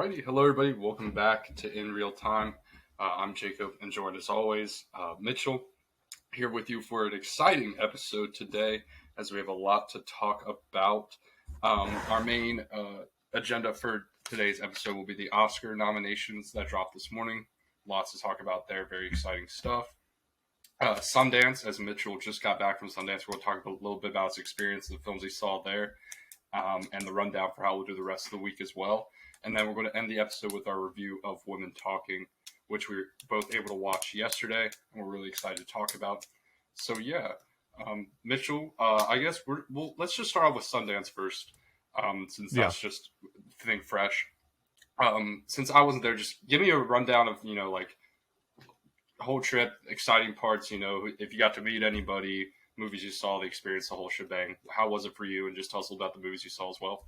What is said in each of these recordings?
Alrighty, hello everybody. Welcome back to In Real Time. I'm Jacob, and joined as always, Mitchell, here with you for an exciting episode today, as we have a lot to talk about. Our main agenda for today's episode will be the Oscar nominations that dropped this morning. Lots to talk about there. Very exciting stuff. Sundance, as Mitchell just got back from Sundance, we'll talk a little bit about his experience and the films he saw there, and the rundown for how we'll do the rest of the week as well. And then we're going to end the episode with our review of Women Talking, which we were both able to watch yesterday, and we're really excited to talk about. So yeah, Mitchell, I guess let's just start off with Sundance first, since that's just thing fresh. Since I wasn't there, just give me a rundown of like whole trip, exciting parts. If you got to meet anybody, movies you saw, the experience, the whole shebang. How was it for you? And just tell us about the movies you saw as well.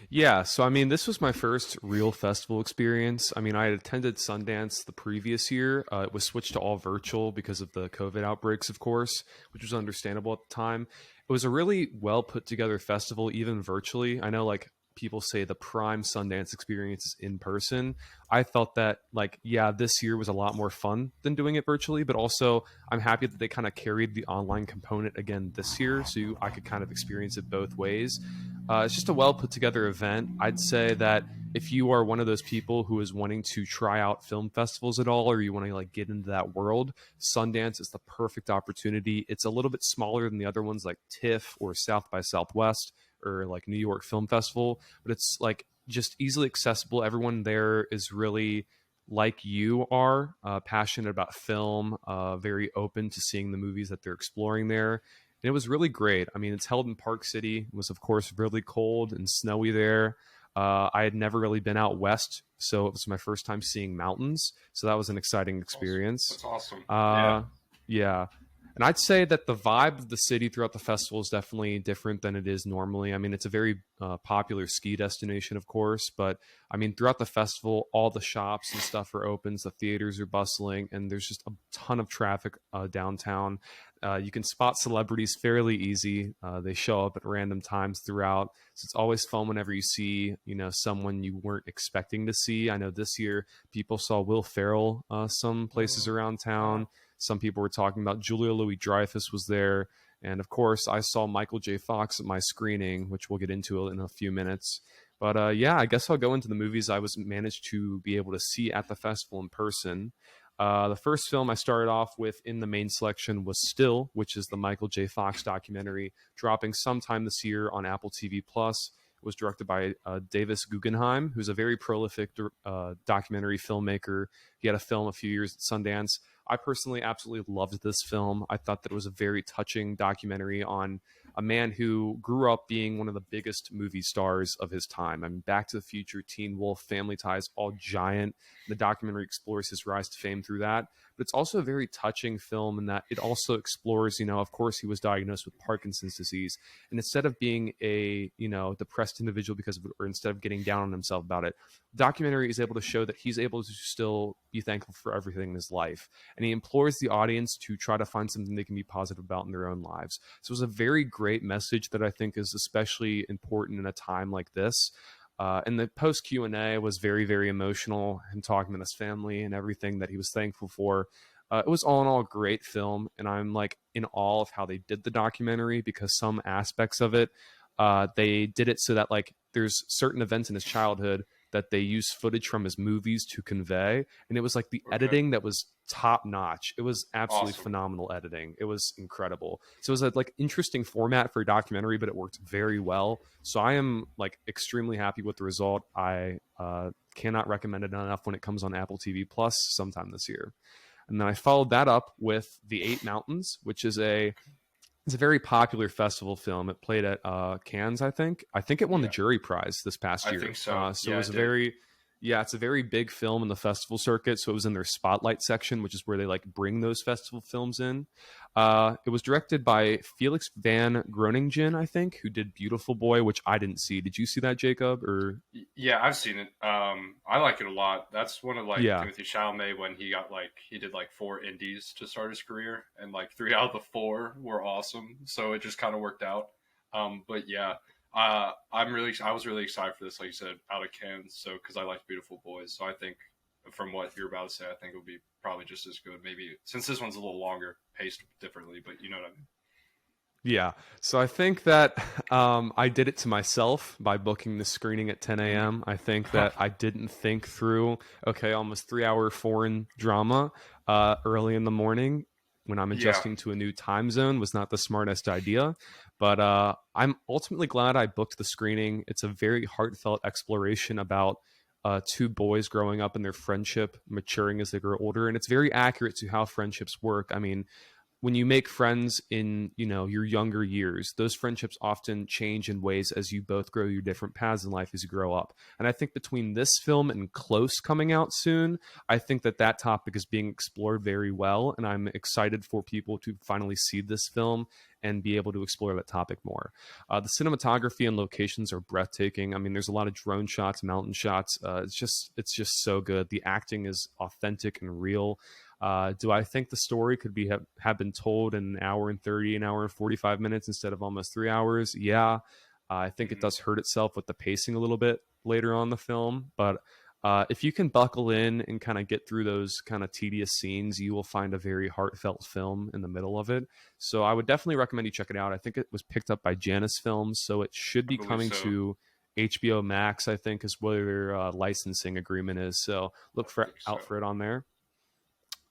Yeah, so this was my first real festival experience. I had attended Sundance the previous year. It was switched to all virtual because of the COVID outbreaks, of course, which was understandable at the time. It was a really well put together festival, even virtually. I know people say the prime Sundance experience is in person. I felt that this year was a lot more fun than doing it virtually, but also I'm happy that they kind of carried the online component again this year, so I could kind of experience it both ways. It's just a well put together event. I'd say that if you are one of those people who is wanting to try out film festivals at all, or you want to get into that world, Sundance is the perfect opportunity. It's a little bit smaller than the other ones like TIFF or South by Southwest or New York Film Festival, but it's just easily accessible. Everyone there is really like you are, passionate about film, very open to seeing the movies that they're exploring there. And it was really great. It's held in Park City. It was, of course, really cold and snowy there. I had never really been out west, so it was my first time seeing mountains. So that was an exciting experience. That's awesome. Yeah. And I'd say that the vibe of the city throughout the festival is definitely different than it is normally. It's a very popular ski destination, of course. But, throughout the festival, all the shops and stuff are open. The theaters are bustling, and there's just a ton of traffic downtown. You can spot celebrities fairly easy. They show up at random times throughout. So it's always fun whenever you see, someone you weren't expecting to see. I know this year people saw Will Ferrell some places around town. Some people were talking about Julia Louis-Dreyfus was there. And of course, I saw Michael J. Fox at my screening, which we'll get into in a few minutes. But I guess I'll go into the movies I was managed to be able to see at the festival in person. The first film I started off with in the main selection was Still, which is the Michael J. Fox documentary, dropping sometime this year on Apple TV+. It was directed by Davis Guggenheim, who's a very prolific documentary filmmaker. He had a film a few years at Sundance. I personally absolutely loved this film. I thought that it was a very touching documentary on a man who grew up being one of the biggest movie stars of his time. Back to the Future, Teen Wolf, Family Ties, all giant. The documentary explores his rise to fame through that. But it's also a very touching film in that it also explores, of course, he was diagnosed with Parkinson's disease. And instead of being a, depressed individual because of it, or instead of getting down on himself about it, the documentary is able to show that he's able to still be thankful for everything in his life. And he implores the audience to try to find something they can be positive about in their own lives. So it was a very great message that I think is especially important in a time like this. And the post Q&A was very, very emotional. Him talking to his family and everything that he was thankful for. It was all in all a great film. And I'm in awe of how they did the documentary, because some aspects of it, they did it so that there's certain events in his childhood that they use footage from his movies to convey. And it was the editing that was top notch. It was absolutely phenomenal editing. It was incredible. So it was a interesting format for a documentary, but it worked very well. So I am extremely happy with the result. I cannot recommend it enough when it comes on Apple TV Plus sometime this year. And then I followed that up with The Eight Mountains, which is it's a very popular festival film. It played at Cannes, I think. I think it won the jury prize this past year. I think so. So it was it's a very big film in the festival circuit. So it was in their spotlight section, which is where they bring those festival films in. It was directed by Felix van Groningen, I think, who did Beautiful Boy, which I didn't see. Did you see that, Jacob? Or yeah, I've seen it. I like it a lot. That's one of Timothy Chalamet when he got he did 4 indies to start his career, and 3 out of the 4 were awesome. So it just kind of worked out. But yeah, I was really excited for this, like you said, out of Cannes. So because I like Beautiful Boys, so I think from what you're about to say, I think it would be probably just as good. Maybe since this one's a little longer, paced differently, but you know what I mean. Yeah. So I think that I did it to myself by booking the screening at 10 a.m. I think that I didn't think through, okay, almost 3 hour foreign drama early in the morning when I'm Yeah. adjusting to a new time zone was not the smartest idea. But I'm ultimately glad I booked the screening. It's a very heartfelt exploration about two boys growing up and their friendship maturing as they grow older. And it's very accurate to how friendships work. I mean, when you make friends in your younger years, those friendships often change in ways as you both grow your different paths in life as you grow up. And I think between this film and Close coming out soon, I think that topic is being explored very well, and I'm excited for people to finally see this film and be able to explore that topic more. The cinematography and locations are breathtaking. I mean, there's a lot of drone shots, mountain shots. It's just so good. The acting is authentic and real. Do I think the story could have been told in an hour and 30, an hour and 45 minutes instead of almost 3 hours? Yeah. I think it Mhm. does hurt itself with the pacing a little bit later on the film. But if you can buckle in and kind of get through those kind of tedious scenes, you will find a very heartfelt film in the middle of it. So I would definitely recommend you check it out. I think it was picked up by Janus Films, so it should I be believe coming so. to HBO Max, I think, is where their licensing agreement is. So I look for think so. out for it on there.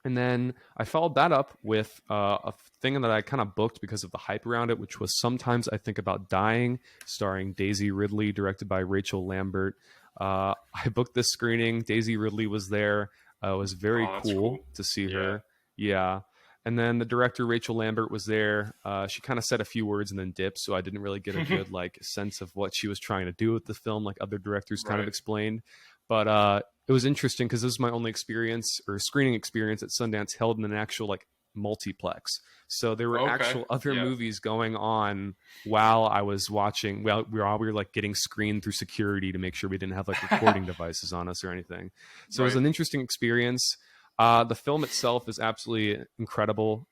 And then I followed that up with a thing that I kind of booked because of the hype around it, which was Sometimes I Think About Dying, starring Daisy Ridley, directed by Rachel Lambert. I booked this screening. Daisy Ridley was there. It was very Oh, that's cool. cool to see Yeah. her. Yeah. And then the director, Rachel Lambert, was there. She kind of said a few words and then dipped, so I didn't really get a good sense of what she was trying to do with the film, like other directors kind of Right. explained. But it was interesting because this is my only experience or screening experience at Sundance held in an actual multiplex. So there were Okay. actual other Yeah. movies going on while I was watching. Well, we were like getting screened through security to make sure we didn't have like recording devices on us or anything. So it was Right. an interesting experience. The film itself is absolutely incredible.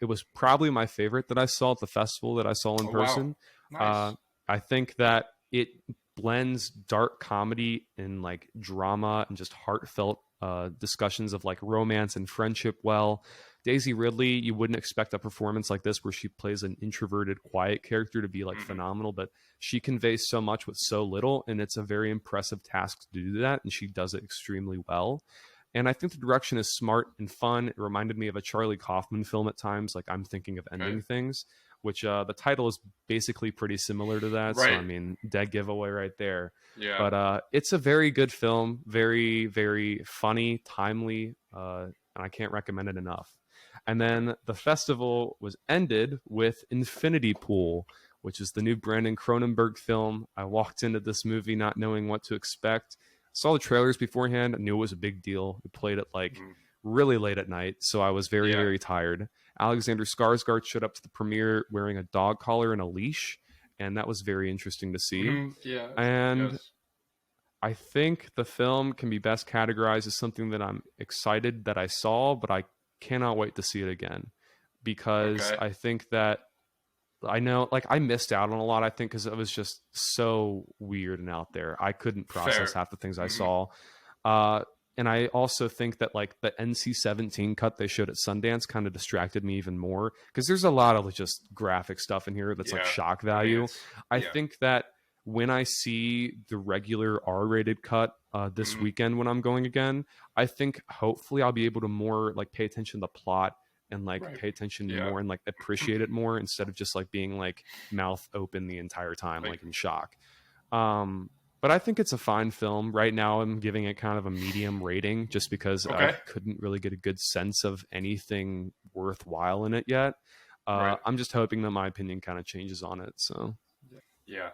It was probably my favorite that I saw at the festival that I saw in Oh wow. person. Uh, Nice. I think that it blends dark comedy and like drama and just heartfelt discussions of like romance and friendship well. Daisy Ridley, you wouldn't expect a performance like this where she plays an introverted, quiet character to be like Hmm. phenomenal, but she conveys so much with so little, and it's a very impressive task to do that, and she does it extremely well. And I think the direction is smart and fun. It reminded me of a Charlie Kaufman film at times, like I'm Thinking of Okay. Ending Things, which the title is basically pretty similar to that. So, I Right. mean, dead giveaway right there. Yeah. But it's a very good film, very, very funny, timely, and I can't recommend it enough. And Okay. then the festival was ended with Infinity Pool, which is the new Brandon Cronenberg film. I walked into this movie not knowing what to expect. Saw the trailers beforehand. I knew it was a big deal. It played at like Mhm. really late at night, so I was very, Yeah. very tired. Alexander Skarsgård showed up to the premiere wearing a dog collar and a leash, and that was very interesting to see. Yeah. And Yes. I think the film can be best categorized as something that I'm excited that I saw, but I cannot wait to see it again because Okay. I think that I know, like, I missed out on a lot, I think, because it was just so weird and out there. I couldn't process Fair. half the things I Hmm. saw. Uh, and I also think that, like, the NC-17 cut they showed at Sundance kind of distracted me even more because there's a lot of just graphic stuff in here that's like Yeah. shock I mean, value. it's I yeah. think that when I see the regular R-rated cut this Hmm. weekend when I'm going again, I think hopefully I'll be able to more like pay attention to the plot and like Right. pay attention Yeah. more and like appreciate it more instead of just like being like mouth open the entire time, Like like in shock. Um, but I think it's a fine film. Right now, I'm giving it kind of a medium rating just because I okay. couldn't really get a good sense of anything worthwhile in it yet. Right. I'm just hoping that my opinion kind of changes on it. So, Yeah.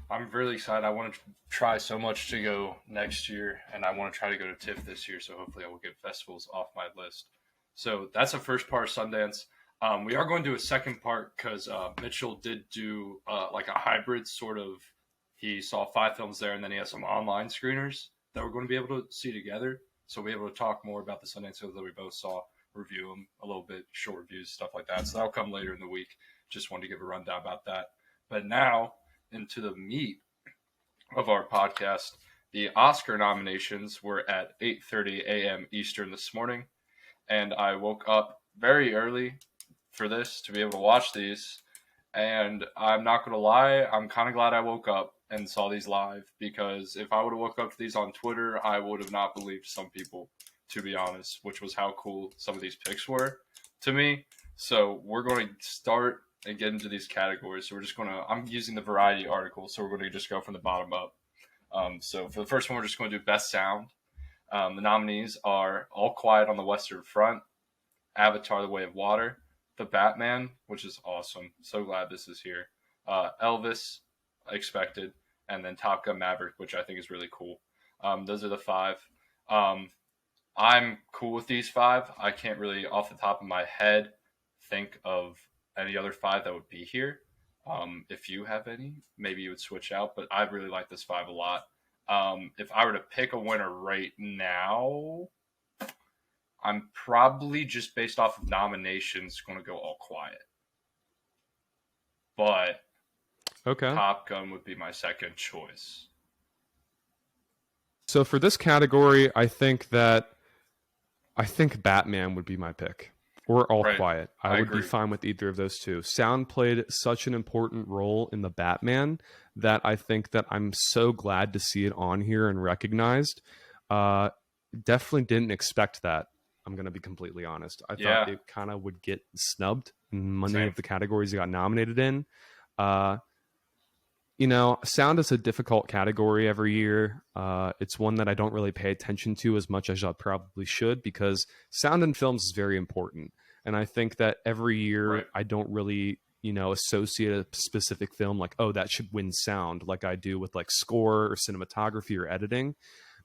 I'm really excited. I want to try so much to go next year, and I want to try to go to TIFF this year. So hopefully, I will get festivals off my list. So that's the first part of Sundance. We are going to do a second part because Mitchell did do like a hybrid sort of. He saw 5 films there, and then he has some online screeners that we're going to be able to see together. So we'll be able to talk more about the Sundance films that we both saw, review them a little bit, short reviews, stuff like that. So that'll come later in the week. Just wanted to give a rundown about that. But now into the meat of our podcast, the Oscar nominations were at 8:30 a.m. Eastern this morning, and I woke up very early for this to be able to watch these. And I'm not going to lie, I'm kind of glad I woke up and saw these live, because if I would have woke up to these on Twitter, I would have not believed some people, to be honest, which was how cool some of these picks were to me. So we're going to start and get into these categories. So I'm using the Variety article, so we're going to just go from the bottom up. So for the first one, we're just going to do Best Sound. The nominees are All Quiet on the Western Front, Avatar: The Way of Water, The Batman, which is awesome. So glad this is here. Elvis, Expected, and then Top Gun: Maverick, which I think is really cool. Those are the five. I'm cool with these five. I can't really, off the top of my head, think of any other five that would be here. If you have any, maybe you would switch out, but I really like this five a lot. If I were to pick a winner right now, I'm probably, just based off of nominations, going to go All Quiet. But Okay. Top Gun would be my second choice. So for this category, I think Batman would be my pick. Or All Right. Quiet. I would be fine with either of those two. Sound played such an important role in the Batman that I think that I'm so glad to see it on here and recognized. Definitely didn't expect that. I'm going to be completely honest. I thought it kind of would get snubbed in many of the categories it got nominated in. Sound is a difficult category every year. It's one that I don't really pay attention to as much as I probably should, because sound in films is very important. And I think that every year I don't really, associate a specific film like, oh, that should win sound, like I do with like score or cinematography or editing.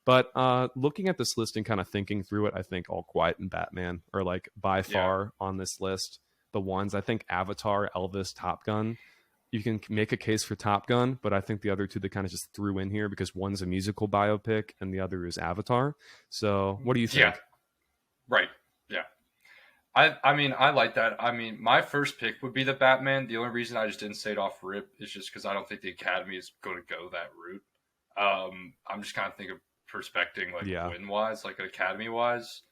But looking at this list and kind of thinking through it, I think All Quiet and Batman are like by far on this list the ones. I think Avatar, Elvis, Top Gun. You can make a case for Top Gun, but I think the other two they kind of just threw in here because one's a musical biopic and the other is Avatar. So what do you think? Yeah. Right. Yeah. I mean, I like that. I mean, my first pick would be the Batman. The only reason I just didn't say it off rip is just because I don't think the Academy is going to go that route. I'm just kind of thinking perspecting, like win-wise, like Academy-wise.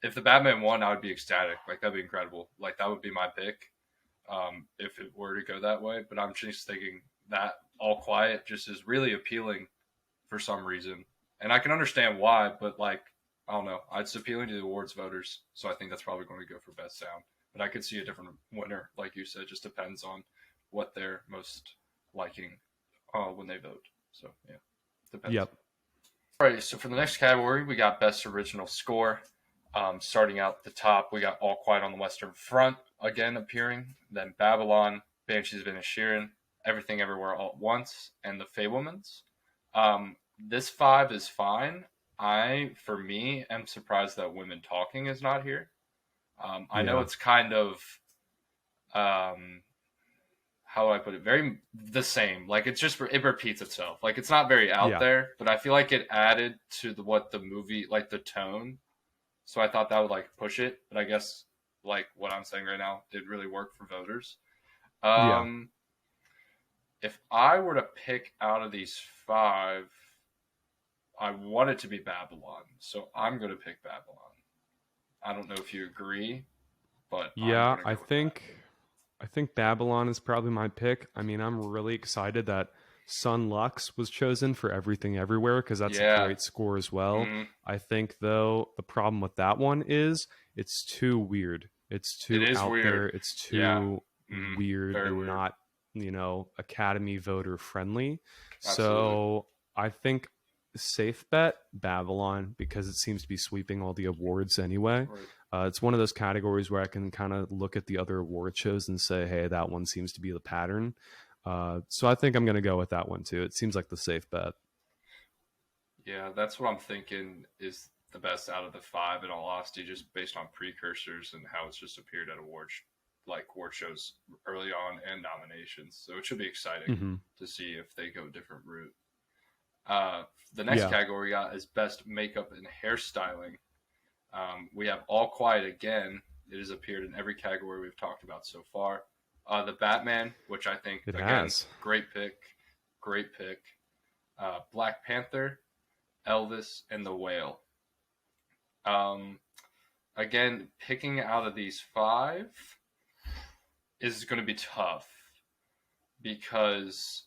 If the Batman won, I would be ecstatic. Like, that'd be incredible. Like, that would be my pick. If it were to go that way, but I'm just thinking that All Quiet just is really appealing for some reason, and I can understand why, but like, I don't know, it's appealing to the awards voters, so I think that's probably going to go for Best Sound, but I could see a different winner, like you said. Just depends on what they're most liking when they vote, so yeah, depends. Yep. All right, so for the next category, we got Best Original Score. Starting out the top, we got All Quiet on the Western Front again appearing, then Babylon, Banshees of Inisherin, Everything Everywhere All at Once, and The Fabelmans. This five is fine. For me, am surprised that Women Talking is not here. I know it's kind of, how do I put it? Very the same. Like, it repeats itself. Like, it's not very out there, but I feel like it added to what the movie, like the tone. So I thought that would like push it, but I guess like what I'm saying right now did really work for voters. If I were to pick out of these five, I want it to be Babylon. So I'm going to pick Babylon. I don't know if you agree, but I think Babylon is probably my pick. I mean, I'm really excited that Sun Lux was chosen for Everything Everywhere, because that's a great score as well. I think, though, the problem with that one is it's too weird. It's too out there. It's too weird and weird. Not, Academy voter friendly. Absolutely. So I think safe bet Babylon, because it seems to be sweeping all the awards anyway. It's one of those categories where I can kind of look at the other award shows and say, hey, that one seems to be the pattern. So I think I'm going to go with that one too. It seems like the safe bet. Yeah, that's what I'm thinking is the best out of the five, in all honesty, just based on precursors and how it's just appeared at award shows early on and nominations. So it should be exciting to see if they go a different route. The next category we got is Best Makeup and Hairstyling. We have All Quiet again. It has appeared in every category we've talked about so far. The Batman, which I think, It again, has. great pick. Great pick. Black Panther, Elvis, and The Whale. Um, Again, picking out of these five is going to be tough because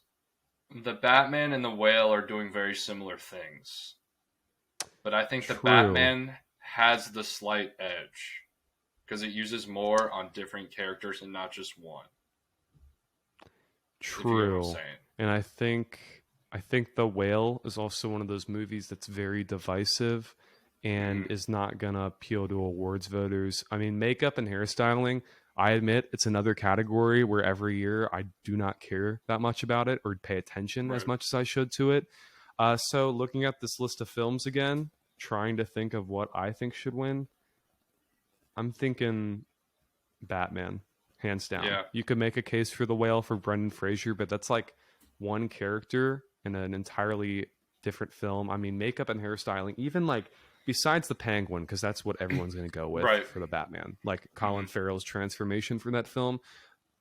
the Batman and The Whale are doing very similar things. But I think the True. Batman has the slight edge because it uses more on different characters and not just one. If you get what I'm True. saying. And I think The Whale is also one of those movies that's very divisive and Mm-hmm. is not gonna appeal to awards voters. I mean, makeup and hairstyling, I admit it's another category where every year I do not care that much about it or pay attention as Right. much as I should to it. So looking at this list of films again, trying to think of what I think should win, I'm thinking Batman, hands down. Yeah. You could make a case for The Whale for Brendan Fraser, but that's like one character in an entirely different film. I mean, makeup and hairstyling, even like besides the Penguin, because that's what everyone's going to go with Right. for the Batman, like Mm-hmm. Colin Farrell's transformation for that film,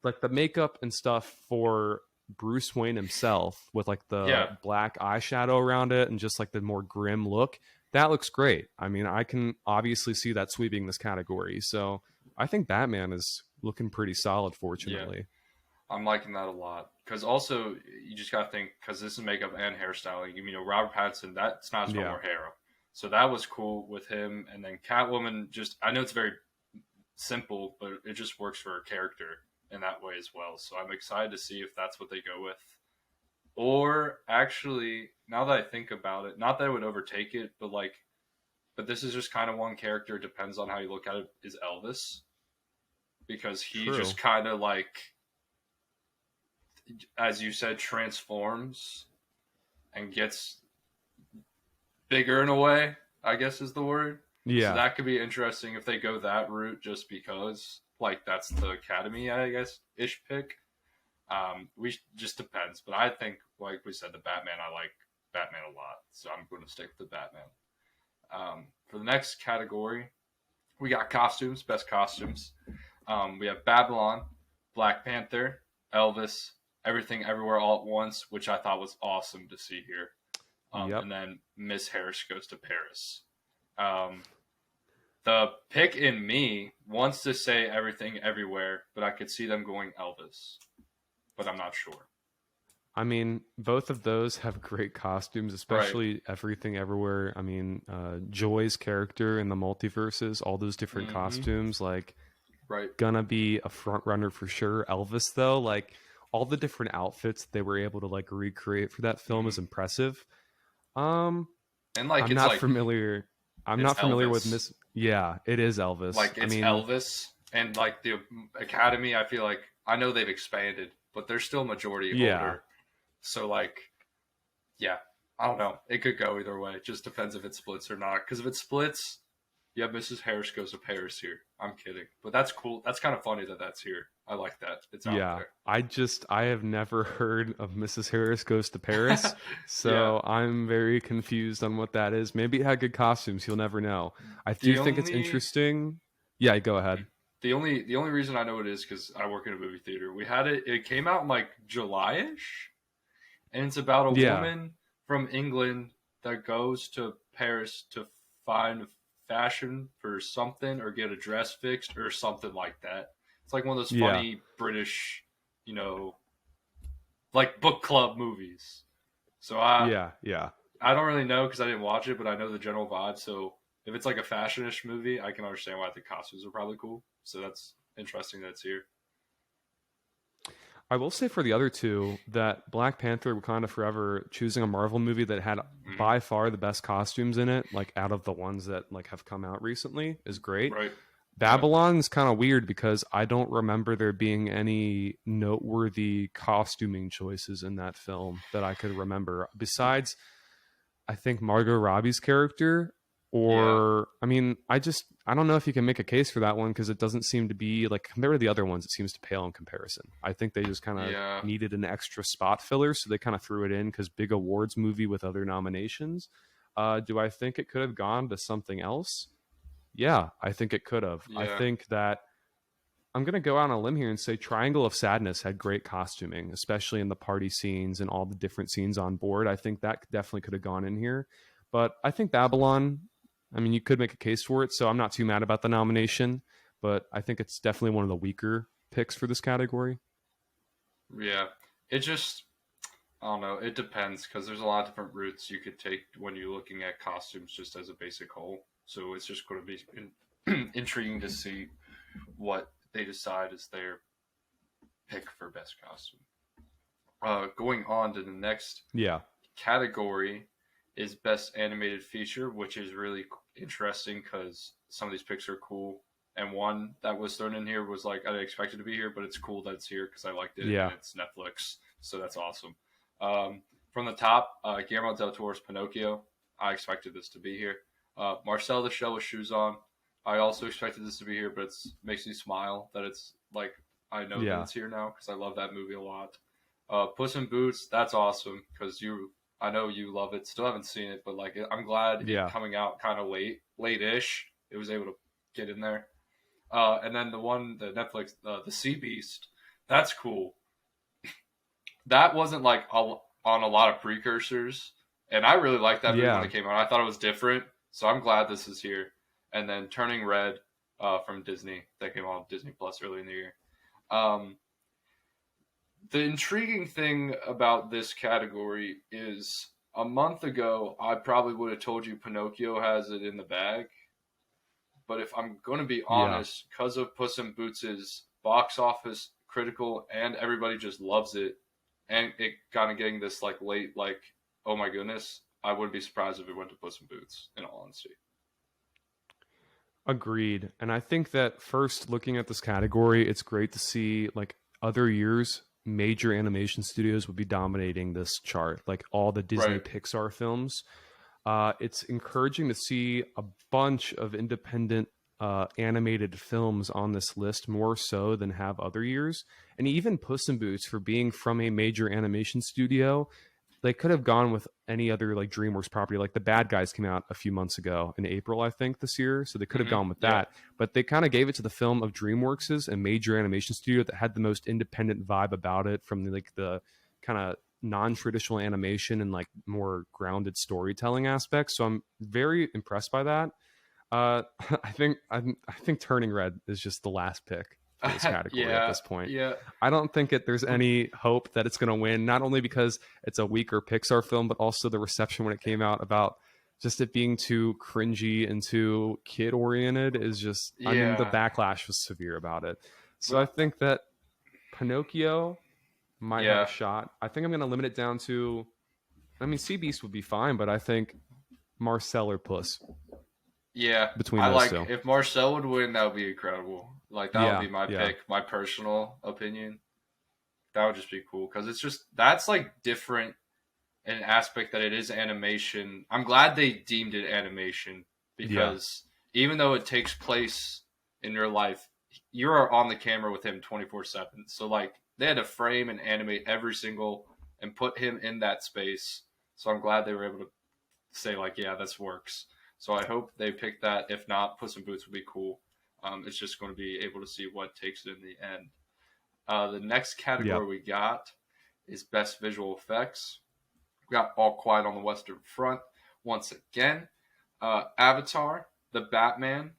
like the makeup and stuff for Bruce Wayne himself with like the Yeah. black eyeshadow around it and just like the more grim look. That looks great. I mean, I can obviously see that sweeping this category. So I think Batman is looking pretty solid, Yeah. fortunately. I'm liking that a lot because also you just got to think because this is makeup and hairstyling. You know, Robert Pattinson, that's not his Yeah. normal hair, so that was cool with him. And then Catwoman, just I know it's very simple, but it just works for her character in that way as well. So I'm excited to see if that's what they go with. Or actually, now that I think about it, not that I would overtake it, but like, but this is just kind of one character. It depends on how you look at it. Is Elvis because he True. just kind of like, as you said, transforms and gets bigger in a way, I guess is the word. So Yeah. that could be interesting if they go that route just because, like, that's the Academy, I guess, ish pick. We just depends. But I think, like we said, the Batman, I like Batman a lot. So I'm going to stick with the Batman. For the next category, we got costumes, best costumes. We have Babylon, Black Panther, Elvis, Everything Everywhere All at Once, which I thought was awesome to see here. Yep. And then Miss Harris Goes to Paris. Um, the pick in me wants to say Everything Everywhere, but I could see them going Elvis, but I'm not sure. I mean, both of those have great costumes, Right. especially Everything Everywhere. I mean, Joy's character in the multiverses, all those different Mm-hmm. costumes, like, Right. gonna be a front runner for sure. Elvis, though, like, all the different outfits they were able to, like, recreate for that film Mm-hmm. is impressive. Um, And like I'm it's not like familiar. I'm it's not familiar with Elvis. Miss. Yeah, it is Elvis. Like I it's mean, Elvis, and like the Academy. I feel like I know they've expanded, but they're still majority yeah. older. So like, yeah, I don't know. It could go either way. It just depends if it splits or not. Because if it splits, yeah, Mrs. Harris Goes to Paris here. I'm kidding, but that's cool. That's kind of funny that that's here. I like that. It's out Yeah, there. I have never heard of Mrs. Harris Goes to Paris, Yeah. so I'm very confused on what that is. Maybe it had good costumes, you'll never know. I do The think it's only interesting. Yeah, go ahead. the only reason I know it is because I work in a movie theater. We had it. It came out in like July-ish, and it's about a Yeah, woman from England that goes to Paris to find fashion for something or get a dress fixed or something like that. It's like one of those yeah, funny British, you know, like book club movies. So yeah. I don't really know because I didn't watch it, but I know the general vibe. So if it's like a fashionish movie, I can understand why the costumes are probably cool. So that's interesting that it's here. I will say for the other two that Black Panther Wakanda Forever choosing a Marvel movie that had Mm-hmm. by far the best costumes in it, like out of the ones that like have come out recently, is great. Right. Yeah. Babylon's kind of weird because I don't remember there being any noteworthy costuming choices in that film that I could remember. Besides, I think Margot Robbie's character, Yeah. or I mean, I don't know if you can make a case for that one because it doesn't seem to be like compared to the other ones, it seems to pale in comparison. I think they just kind of Yeah. needed an extra spot filler, so they kind of threw it in because big awards movie with other nominations. Do I think it could have gone to something else? Yeah, I think it could have. I Yeah. think that I'm gonna go out on a limb here and say Triangle of Sadness had great costuming, especially in the party scenes and all the different scenes on board. I think that definitely could have gone in here. But I think Babylon, I mean, you could make a case for it, so I'm not too mad about the nomination. But I think it's definitely one of the weaker picks for this category. Yeah, it just, I don't know. It depends because there's a lot of different routes you could take when you're looking at costumes just as a basic whole. So it's just going to be intriguing to see what they decide is their pick for best costume. Going on to the next category is best animated feature, which is really interesting because some of these picks are cool. And one that was thrown in here was like, I didn't expect it to be here, but it's cool that it's here because I liked it. Yeah. And it's Netflix, so that's awesome. From the top, Guillermo del Toro's Pinocchio. I expected this to be here. Marcel the Shell with Shoes On. I also expected this to be here, but it makes me smile that it's like, I know that it's here now because I love that movie a lot. Puss in Boots, that's awesome because I know you love it. Still haven't seen it, but like I'm glad it coming out kind of late-ish. It was able to get in there. And then the Netflix, the Sea Beast, that's cool. That wasn't like on a lot of precursors, and I really liked that movie when it came out. I thought it was different, so I'm glad this is here. And then Turning Red from Disney that came on Disney Plus early in the year. The intriguing thing about this category is a month ago, I probably would have told you Pinocchio has it in the bag. But if I'm going to be honest, because of Puss in Boots' box office, critical, and everybody just loves it, and it kind of getting this like late, like, oh my goodness, I wouldn't be surprised if it went to Puss in Boots, in all honesty. Agreed. And I think that first, looking at this category, it's great to see like other years, major animation studios would be dominating this chart, like all the Disney Pixar films. It's encouraging to see a bunch of independent animated films on this list, more so than have other years. And even Puss in Boots, for being from a major animation studio, they could have gone with any other like DreamWorks property. Like The Bad Guys came out a few months ago in April, I think, this year. So they could have gone with that. But they kind of gave it to the film of DreamWorks, a major animation studio that had the most independent vibe about it, from the kind of non-traditional animation and like more grounded storytelling aspects. So I'm very impressed by that. I think Turning Red is just the last pick for this category at this point. I don't think there's any hope that it's going to win, not only because it's a weaker Pixar film, but also the reception when it came out about just it being too cringy and too kid oriented is just, I mean, the backlash was severe about it. So I think that Pinocchio might have a shot. I think I'm going to limit it down to, I mean, Sea Beast would be fine, but I think Marcel or Puss. Yeah, between those two. If Marcel would win, that would be incredible. Like that would be my pick, my personal opinion. That would just be cool because it's just that's like different in an aspect that it is animation. I'm glad they deemed it animation because even though it takes place in your life, you are on the camera with him 24/7. So like they had to frame and animate every single and put him in that space. So I'm glad they were able to say like, yeah, this works. So I hope they pick that. If not, Puss in Boots would be cool. It's just going to be able to see what takes it in the end. The next category we got is Best Visual Effects. We got All Quiet on the Western Front. Once again, Avatar, The Batman,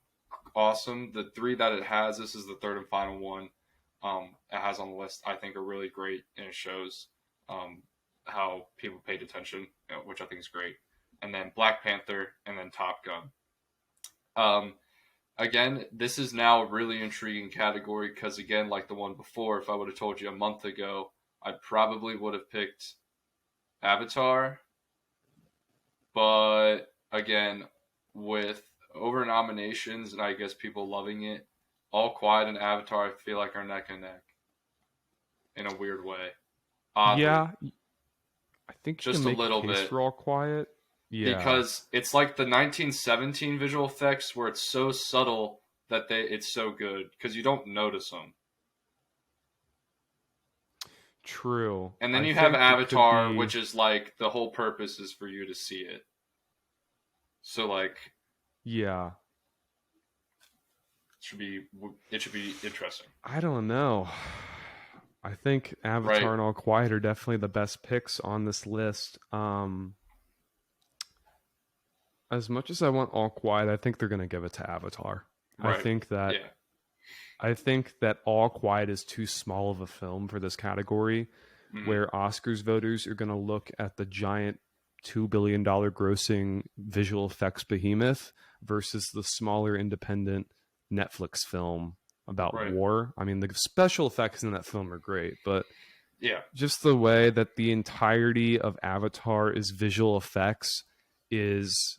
awesome. The three that it has, this is the third and final one it has on the list, I think are really great. And it shows how people paid attention, which I think is great. And then Black Panther, and then Top Gun. Again, this is now a really intriguing category because, again, like the one before, if I would have told you a month ago, I probably would have picked Avatar. But, again, with over nominations and I guess people loving it, All Quiet and Avatar, I feel like are neck and neck in a weird way. Oddly. Yeah, I think just a little bit for All Quiet. Yeah. Because it's like the 1917 visual effects where it's so subtle that it's so good because you don't notice them. True. And then you have Avatar, which is like the whole purpose is for you to see it. So like... Yeah. It should be interesting. I don't know. I think Avatar Right. and All Quiet are definitely the best picks on this list. As much as I want All Quiet, I think they're going to give it to Avatar. I Right. think that Yeah. I think that All Quiet is too small of a film for this category, Hmm. where Oscars voters are going to look at the giant $2 billion grossing visual effects behemoth versus the smaller independent Netflix film about Right. war. I mean, the special effects in that film are great, but Yeah. just the way that the entirety of Avatar is visual effects is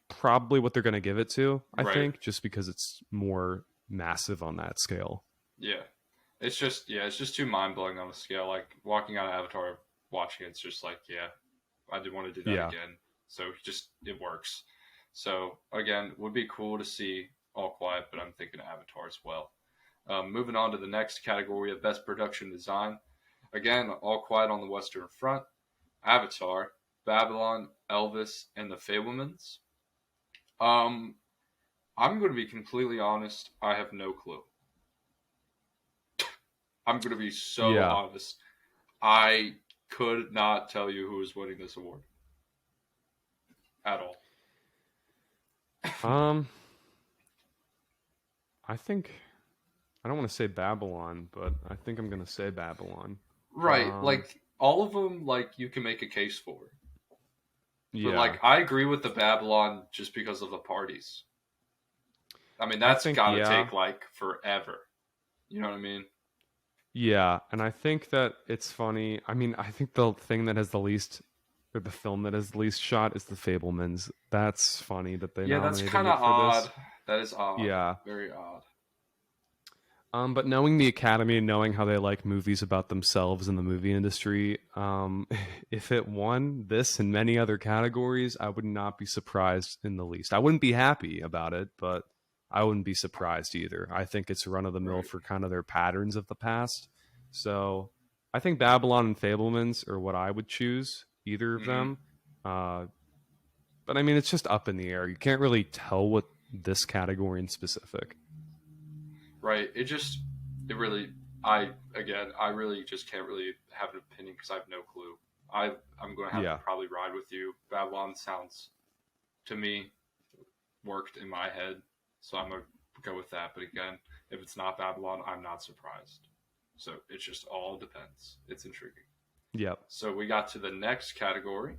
probably what they're going to give it to, I Right. think, just because it's more massive on that scale. Yeah. It's just too mind blowing on the scale. Like walking out of Avatar, watching it's just like, yeah, I did want to do that Yeah. again. So just it works. So again, would be cool to see All Quiet, but I'm thinking Avatar as well. Moving on to the next category of best production design. Again, All Quiet on the Western Front, Avatar, Babylon, Elvis, and The Fablemans. Um, I'm going to be completely honest. I have no clue. I'm going to be so Yeah. honest. I could not tell you who is winning this award at all. Um, I think I don't want to say Babylon, but I think I'm going to say Babylon. Right, Um, like all of them, like you can make a case for, but yeah. like I agree with the Babylon just because of the parties. I mean, I that's think got to yeah. take like forever. You know what I mean? Yeah, and I think that it's funny. I mean, I think the thing that has the least or the film that has the least shot is The Fablemans. That's funny that they Yeah, that's nominated kind it of for odd. this. That is odd. Yeah. Very odd. But knowing the Academy and knowing how they like movies about themselves in the movie industry, if it won this and many other categories, I would not be surprised in the least. I wouldn't be happy about it, but I wouldn't be surprised either. I think it's run of the mill Right. for kind of their patterns of the past. So I think Babylon and Fablemans are what I would choose, either of Hmm. them. Uh, but I mean, it's just up in the air. You can't really tell what this category in specific. Right. It really, I really just can't really have an opinion because I have no clue. I'm going to have to Yeah. probably ride with you. Babylon sounds, to me, worked in my head. So I'm going to go with that. But again, if it's not Babylon, I'm not surprised. So it just all depends. It's intriguing. Yep. So we got to the next category,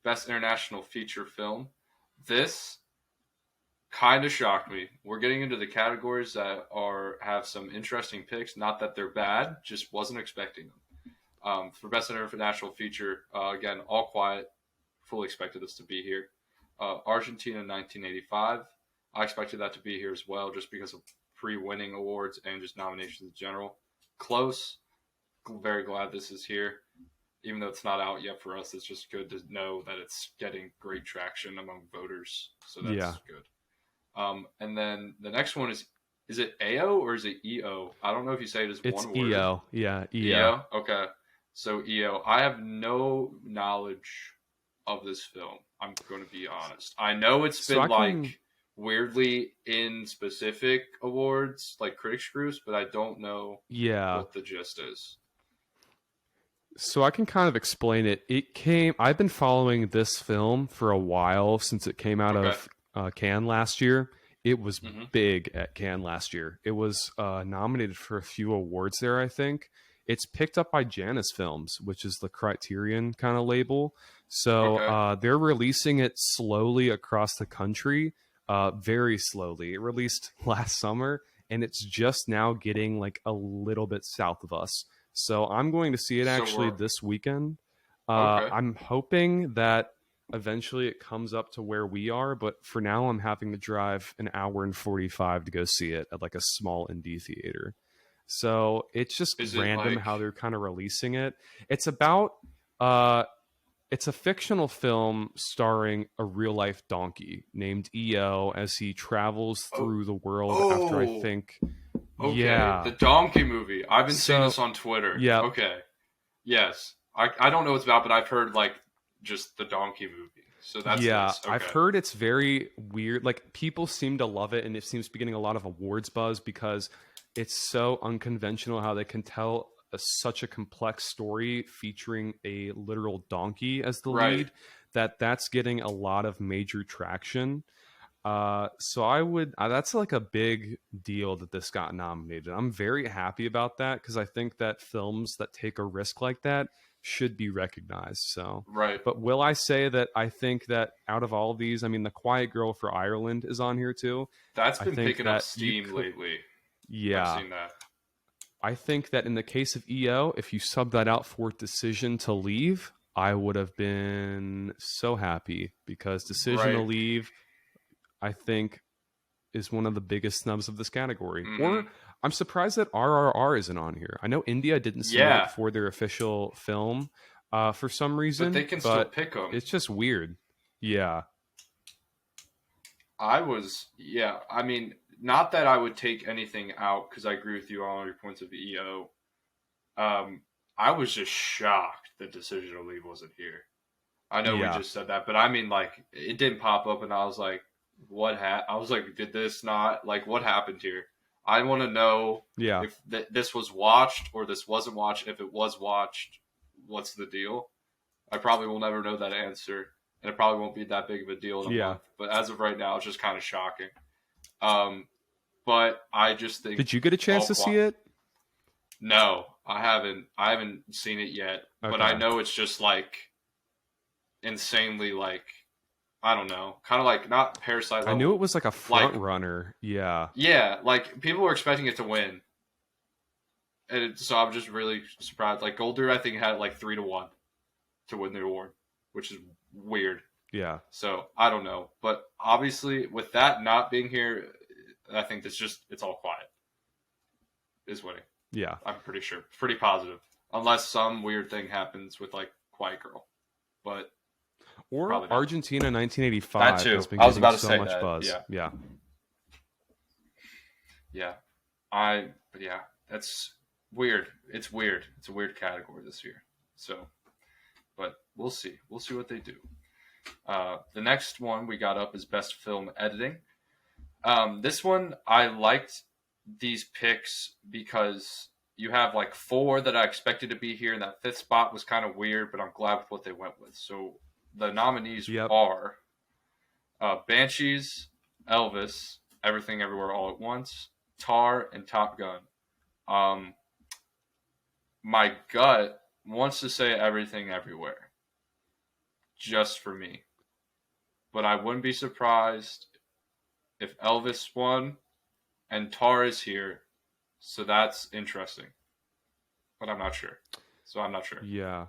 Best International Feature Film. This kind of shocked me. We're getting into the categories that have some interesting picks. Not that they're bad, just wasn't expecting them. For Best International Feature, again, All Quiet, fully expected this to be here. Argentina 1985, I expected that to be here as well, just because of pre-winning awards and just nominations in general. Close, very glad this is here. Even though it's not out yet for us, it's just good to know that it's getting great traction among voters. So that's Yeah. good. And then the next one is it AO or is it EO? I don't know if you say it as It's one word. EO. Yeah, EO. EO? Okay. So EO. I have no knowledge of this film. I'm going to be honest. I know it's So been I can like weirdly in specific awards, like critics groups, but I don't know yeah. what the gist is. So I can kind of explain it. I've been following this film for a while since it came out Okay. of Cannes last year. It was Hmm. big at Cannes last year. It was nominated for a few awards there, I think. It's picked up by Janus Films, which is the Criterion kind of label. So Okay. they're releasing it slowly across the country, very slowly. It released last summer, and it's just now getting like a little bit south of us. So I'm going to see it So actually we're this weekend. okay. I'm hoping that eventually it comes up to where we are, but for now I'm having to drive an hour and 45 to go see it at like a small indie theater. So it's just Is it random like how they're kind of releasing it. It's about uh it's a fictional film starring a real life donkey named EO as he travels oh through the world after I oh think okay, yeah. the donkey movie. I've been seeing So this on Twitter. yeah, Okay. Yes. I don't know what it's about, but I've heard like just the donkey movie. So that's Yeah, this. I've Okay. heard it's very weird. Like people seem to love it, and it seems to be getting a lot of awards buzz because it's so unconventional how they can tell such a complex story featuring a literal donkey as the Right. lead. That's getting a lot of major traction. So I would that's like a big deal that this got nominated. I'm very happy about that because I think that films that take a risk like that should be recognized. So, Right. but will I say that I think that out of all of these, I mean, The Quiet Girl for Ireland is on here too. That's I been think picking up that you steam could, lately. I've yeah, seen that. I think that in the case of EO, if you sub that out for Decision to Leave, I would have been so happy because Decision to Right. Leave, I think is one of the biggest snubs of this category. Mm-hmm. Or I'm surprised that RRR isn't on here. I know India didn't submit it Yeah, for their official film for some but they reason, can still but pick them. it's just weird. Yeah. Yeah, I mean, not that I would take anything out because I agree with you on all your points of EO. I was just shocked that Decision to Leave wasn't here. I know we Yeah. just said that, but I mean, like, it didn't pop up, and I was like, I was like, did this not, like, what happened here? I want to know Yeah. if this was watched or this wasn't watched. If it was watched, what's the deal? I probably will never know that answer, and it probably won't be that big of a deal in a Yeah. month. But as of right now, it's just kind of shocking. But I just think Did you get a chance to see it? No, I haven't. I haven't seen it yet, but I Okay. know it's just like insanely like I don't know, kind of like not Parasite I knew it level. was like a Like front runner. Yeah. yeah, like people were expecting it to win, and so I'm just really surprised. Like Golder, I think had like 3-1 to win the award, which is weird. Yeah. So I don't know, but obviously with that not being here, I think it's all quiet is winning. Yeah. I'm pretty sure, pretty positive, unless some weird thing happens with like Quiet Girl, but Or probably not. Argentina That 1985 too. has been I was getting about to so say much that. buzz. Yeah, Yeah. yeah. But yeah, that's weird. It's weird. It's a weird category this year. So, but we'll see. We'll see what they do. The next one we got up is Best Film Editing. This one I liked these picks because you have like 4 that I expected to be here, and that 5th spot was kind of weird, but I'm glad with what they went with. So the nominees Yep. are Banshees, Elvis, Everything Everywhere All at Once, Tar, and Top Gun. My gut wants to say Everything Everywhere, just for me. But I wouldn't be surprised if Elvis won and Tar is here. So that's interesting. But I'm not sure. So I'm not sure. Yeah.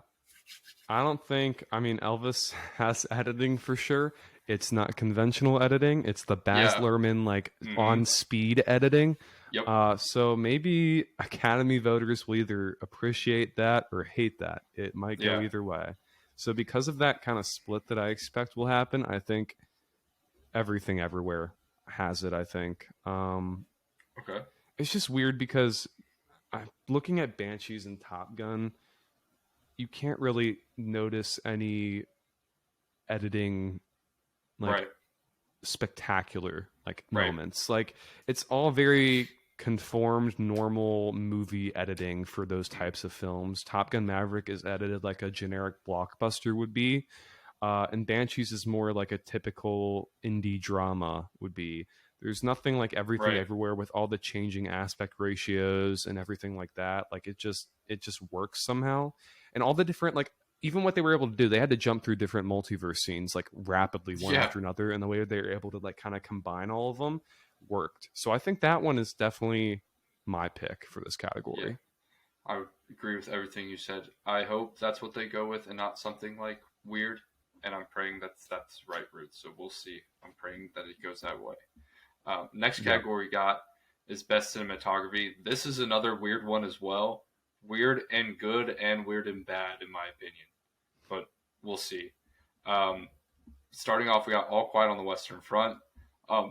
I don't think, I mean, Elvis has editing for sure. It's not conventional editing. It's the Baz Yeah. Luhrmann, like, Mhm. on speed editing. Yep. So maybe Academy voters will either appreciate that or hate that. It might go Yeah. either way. So because of that kind of split that I expect will happen, I think Everything Everywhere has it, I think. Okay. It's just weird because looking at Banshees and Top Gun, you can't really notice any editing like Right. spectacular like Right. moments. Like it's all very conformed normal movie editing for those types of films. Top Gun Maverick is edited like a generic blockbuster would be. And Banshees is more like a typical indie drama would be. There's nothing like Everything Right. Everywhere with all the changing aspect ratios and everything like that. Like it just works somehow. And all the different like even what they were able to do, they had to jump through different multiverse scenes like rapidly one Yeah. after another, and the way they were able to like kind of combine all of them worked. So I think that one is definitely my pick for this category. Yeah. I would agree with everything you said. I hope that's what they go with and not something like weird. And I'm praying that's right route. So we'll see. I'm praying that it goes that way. Next category we got is Best Cinematography. This is another weird one as well. Weird and good and weird and bad, in my opinion. But we'll see. Starting off, we got All Quiet on the Western Front.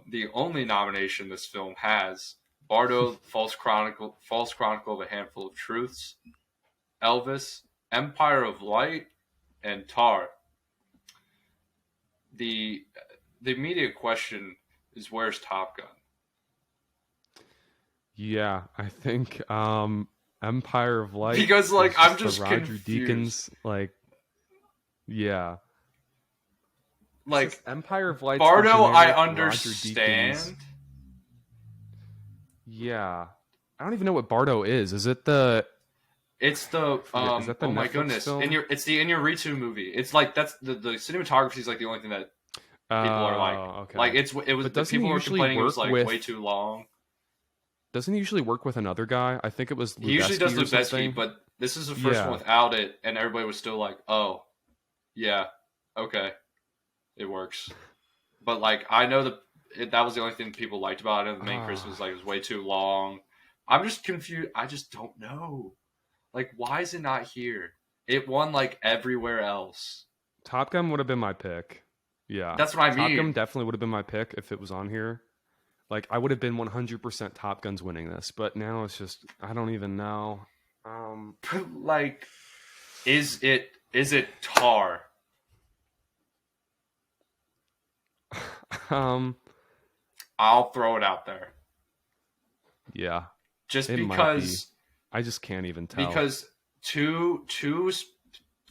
The only nomination this film has: Bardo, False Chronicle of a Handful of Truths, Elvis, Empire of Light, and Tar. the immediate question is, where's Top Gun? Yeah, I think Empire of Light, Because like is I'm the just Roger confused. Deakins, like, yeah. It's Like just Empire of Light's the Bardo, I generic Roger Deakins. understand. Yeah. I don't even know what Bardo is. Is it the It's the I forget, is that the oh my Netflix goodness, film? it's the Inarritu movie. It's like that's the cinematography is like the only thing that people are Oh, like okay. it was But the doesn't he people were usually complaining it was work like way with too long. doesn't he usually work with another guy? I think it was He usually does Lubeski or Lubeski, something. but this is the first one Yeah. without it, and everybody was still like, "Oh, yeah, okay, it works." But like, I know that was the only thing people liked about it. The main criticism was Ah, like it was way too long. I'm just confused. I just don't know. Like, why is it not here? It won like everywhere else. Top Gun would have been my pick. Yeah. That's what I Top Gun mean. definitely would have been my pick if it was on here. Like I would have been 100% Top Gun's winning this, but now it's just I don't even know. Um Like, is it Tar? um I'll throw it out there. yeah, Just it might be. I just can't even tell. because two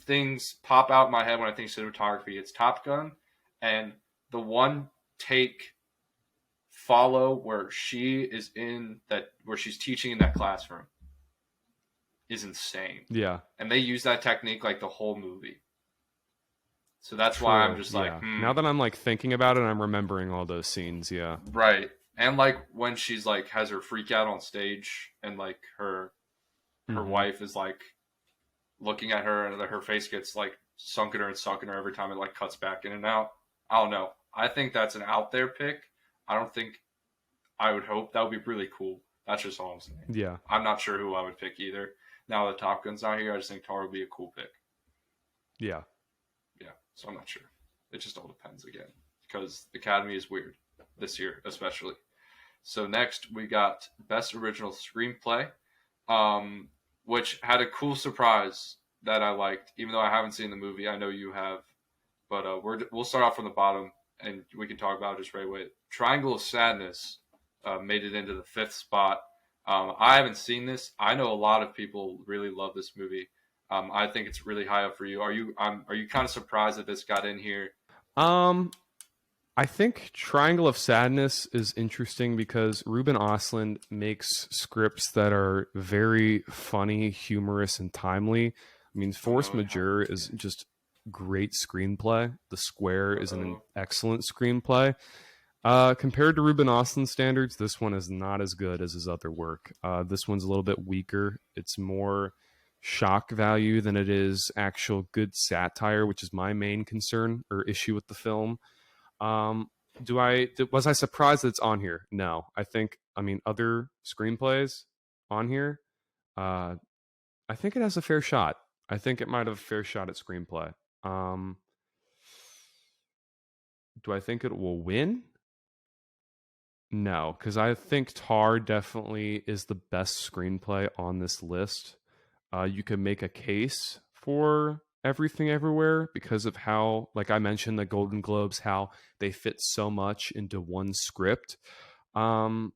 things pop out in my head when I think cinematography. It's Top Gun and the one take follow where she is in that where she's teaching in that classroom is insane. Yeah. And they use that technique like the whole movie. So that's why I'm True. just like, Yeah. Now that I'm like thinking about it, I'm remembering all those scenes. Yeah. right. And like when she's like has her freak out on stage and like her Hmm. wife is like looking at her and her face gets like sunkener and sunkener every time it like cuts back in and out. I don't know. I think that's an out there pick. I don't think I would hope that would be really cool. That's just all I'm saying. Yeah. I'm not sure who I would pick either. Now that Top Gun's not here, I just think Tar would be a cool pick. Yeah. Yeah, so I'm not sure. It just all depends again because the Academy is weird this year, especially. So next we got Best Original Screenplay, which had a cool surprise that I liked, even though I haven't seen the movie. I know you have, but we'll start off from the bottom and we can talk about it just right away. Triangle of Sadness made it into the 5th spot. I haven't seen this. I know a lot of people really love this movie. I think it's really high up for you. Are you kind of surprised that this got in here? Um, I think Triangle of Sadness is interesting because Ruben Ostlund makes scripts that are very funny, humorous, and timely. I mean, Oh Force no, it Majeure happened is again. just great screenplay. The Square is an Uh-oh. excellent screenplay. Compared to Ruben Ostlund standards, this one is not as good as his other work. This one's a little bit weaker. It's more shock value than it is actual good satire, which is my main concern or issue with the film. Um, was I surprised that it's on here? No, I mean other screenplays on here. Uh, I think it has a fair shot. I think it might have a fair shot at screenplay. Um, do I think it will win? No, because I think Tar definitely is the best screenplay on this list. You can make a case for Everything Everywhere because of how, like I mentioned, the Golden Globes, how they fit so much into one script. Um,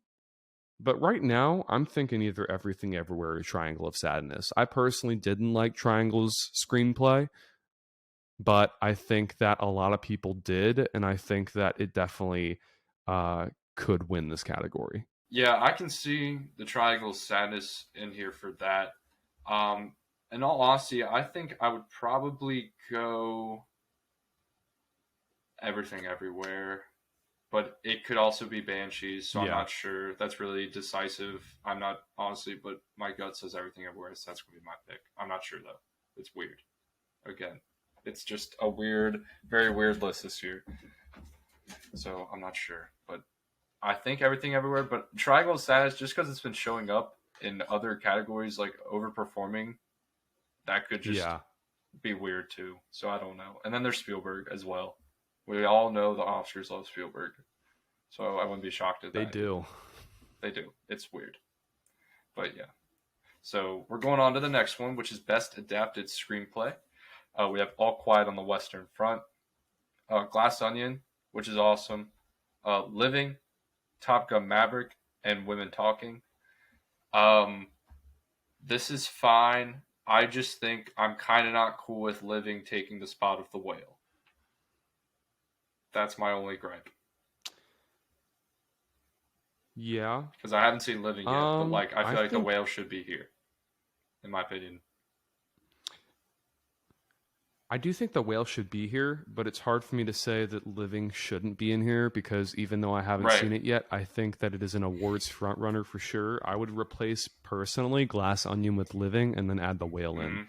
but right now, I'm thinking either Everything Everywhere or Triangle of Sadness. I personally didn't like Triangle's screenplay, but I think that a lot of people did, and I think that it definitely uh, could win this category. Yeah, I can see the Triangle of Sadness in here for that. Um, in all honesty, I think I would probably go Everything Everywhere, but it could also be Banshees, so I'm Yeah, not sure. That's really decisive. I'm not honestly, but my gut says Everything Everywhere, so that's gonna be my pick. I'm not sure though. It's weird. Again, it's just a weird, very weird list this year, so I'm not sure. But I think Everything Everywhere, but Triangle of Sadness, just because it's been showing up in other categories like overperforming, that could just yeah, be weird too. So I don't know. And then there's Spielberg as well. We all know the Oscars love Spielberg, so I wouldn't be shocked at they that either. do. They do. It's weird, but yeah. So we're going on to the next one, which is Best Adapted Screenplay. We have All Quiet on the Western Front, Glass Onion, which is awesome. Living, Top Gun Maverick, and Women Talking. Um, this is fine. I just think I'm kind of not cool with Living taking the spot of The Whale. That's my only gripe. Yeah. Because I haven't seen Living yet, but like I I feel like The think Whale should be here, in my opinion. I do think the whale should be here, but it's hard for me to say that Living shouldn't be in here because even though I haven't Right. seen it yet, I think that it is an awards frontrunner for sure. I would replace personally Glass Onion with Living and then add the whale in.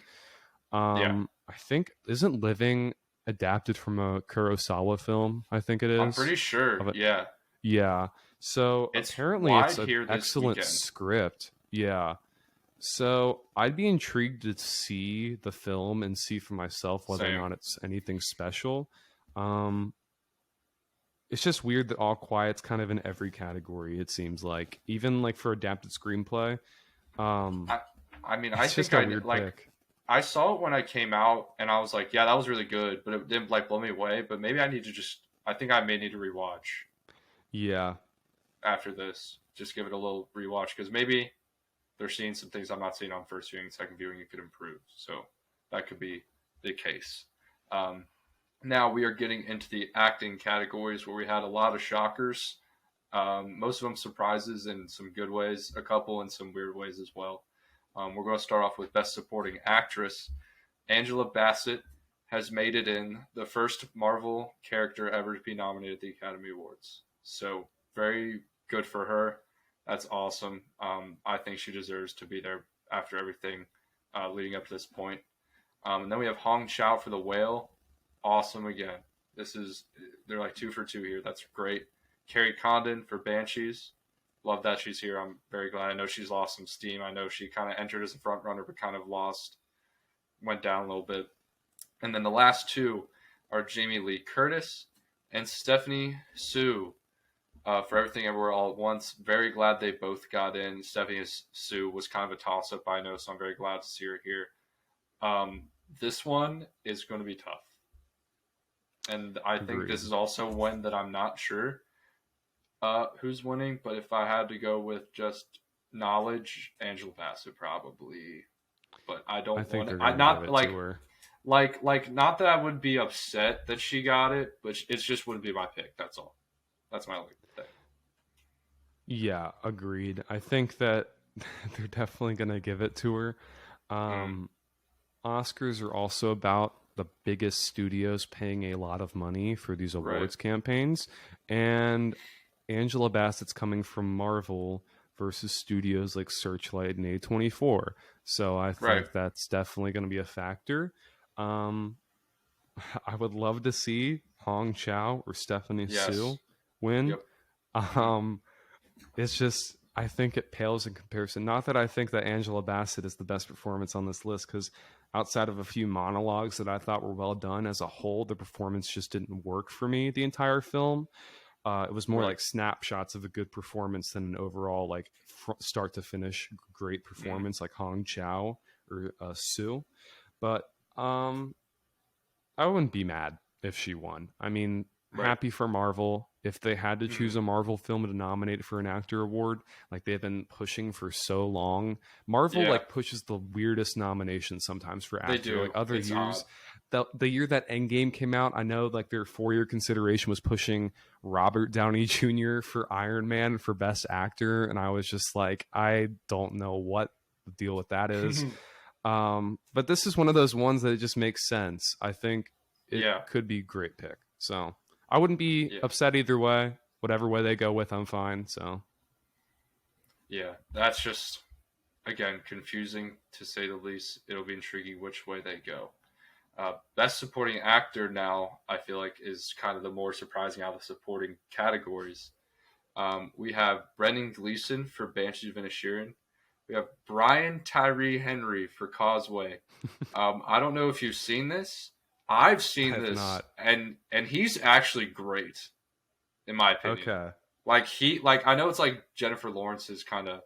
Hmm. Yeah, I think isn't Living adapted from a Kurosawa film? I think it I'm is. pretty sure. Of it. Yeah, Yeah. So it's apparently it's wide an here this excellent weekend. script. Yeah. So I'd be intrigued to see the film and see for myself whether or Same. not it's anything special. Um, it's just weird that All Quiet's kind of in every category. It seems like even like for adapted screenplay. Um, I, I mean, I it's just think a I weird like. pick. I saw it when I came out, and I was like, "Yeah, that was really good," but it didn't like blow me away. But maybe I need to just. I think I may need to rewatch Yeah, after this. Just give it a little rewatch because maybe they're seeing some things I'm not seeing on first viewing, second viewing. It could improve, so that could be the case. Um, Now we are getting into the acting categories where we had a lot of shockers. Most of them surprises in some good ways, a couple in some weird ways as well. We're going to start off with Best Supporting Actress. Angela Bassett has made it in, the first Marvel character ever to be nominated at the Academy Awards. So, very good for her. That's awesome. I think she deserves to be there after everything leading up to this point. And then we have Hong Chow for The Whale. Awesome again. They're like 2 for 2 here. That's great. Carrie Condon for Banshees. Love that she's here. I'm very glad. I know she's lost some steam. I know she kind of entered as a front runner, but kind of went down a little bit. And then the last two are Jamie Lee Curtis and Stephanie Sue for Everything Everywhere All at Once. Very glad they both got in. Stephanie Sue was kind of a toss-up, I know, so I'm very glad to see her here. This one is going to be tough. And I think agreed. this is also one that I'm not sure who's winning, but if I had to go with just knowledge, Angela Bassett probably. But I I don't think want they're to. I gonna give not it like to her. not that I would be upset that she got it, but it just wouldn't be my pick. That's all. That's my only thing. Yeah, agreed. I think that they're definitely gonna give it to her. Mm, Um, Oscars are also about the biggest studios paying a lot of money for these right. awards campaigns. And Angela Bassett's coming from Marvel versus studios like Searchlight and A24. So I Right. think that's definitely going to be a factor. Um, I would love to see Hong Chow or Stephanie Yes. Sue win. Yep. Hmm. Um, it's just I think it pales in comparison. Not that I think that Angela Bassett is the best performance on this list, because outside of a few monologues that I thought were well done, as a whole, the performance just didn't work for me the entire film. It was more Right. like snapshots of a good performance than an overall like start to finish great Mm, performance like Hong Chow or Sue. But um, I wouldn't be mad if she won. I mean, right. happy for Marvel. If they had to choose Hmm. a Marvel film to nominate for an actor award, like they've been pushing for so long, Marvel Yeah. like pushes the weirdest nominations sometimes for They actor. Like do. other It's odd. years, the year that Endgame came out, I know like their 4 year consideration was pushing Robert Downey Jr. for Iron Man for Best Actor, and I was just like, I don't know what the deal with that is. But this is one of those ones that it just makes sense. I think it Yeah. could be a great pick. So I wouldn't be Yeah. upset either way. Whatever way they go with, I'm fine. So Yeah. That's just again confusing to say the least. It'll be intriguing which way they go. Best supporting actor now, I feel like, is kind of the more surprising out of the supporting categories. We have Brendan Gleeson for Banshees of Inisherin. We have Brian Tyree Henry for Causeway. I don't know if you've seen this. I've I seen have this, not. and he's actually great, in my opinion. Okay. Like I know it's like Jennifer Lawrence's kind of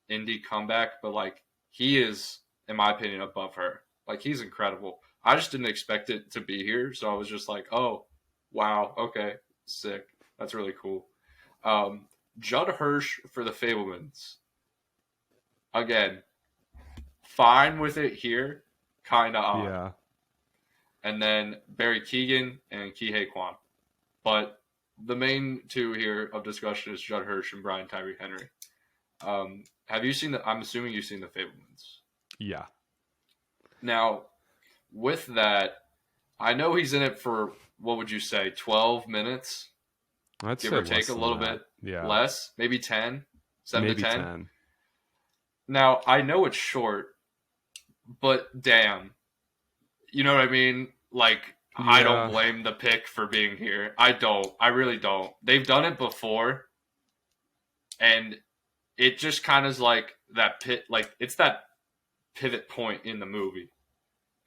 indie comeback, but like he is, in my opinion, above her. Like he's incredible. I just didn't expect it to be here, so I was just like, oh. Wow. Okay. Sick. That's really cool. Judd Hirsch for The Fablemans. Again, fine with it here. Kind of odd. Yeah. And then Barry Keoghan and Kihei Kwan. But the main two here of discussion is Judd Hirsch and Brian Tyree Henry. Have you seen I'm assuming you've seen The Fablemans. Yeah. Now, with that, I know he's in it for, what would you say, 12 minutes? I'd Give say or take a little bit less, maybe 10, 7 maybe to 10. 10. Now, I know it's short, but damn. You know what I mean? Like, Yeah. I don't blame the pick for being here. I don't. I really don't. They've done it before, and it just kind of is like that it's that pivot point in the movie,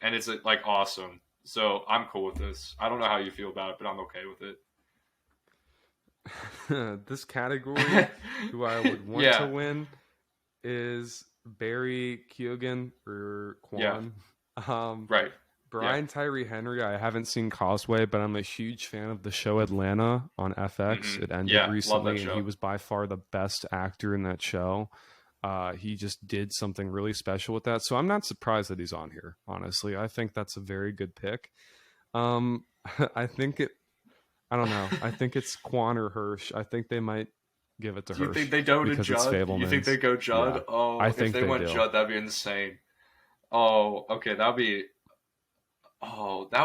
and it's like awesome. So I'm cool with this. I don't know how you feel about it, but I'm okay with it. This category, who I would want to win, is Barry Keoghan or Kwan. Right. Brian Tyree Henry, I haven't seen Causeway, but I'm a huge fan of the show Atlanta on FX. Mm-hmm. It ended recently, and he was by far the best actor in that show. He just did something really special with that. So I'm not surprised that he's on here, honestly. I think that's a very good pick. I don't know. I think it's Kwan or Hirsch. I think they might give it to Hirsch. You think they go to Judd? You think they go Judd? Yeah, Oh, I think if they went Judd, that'd be insane. Oh, okay, that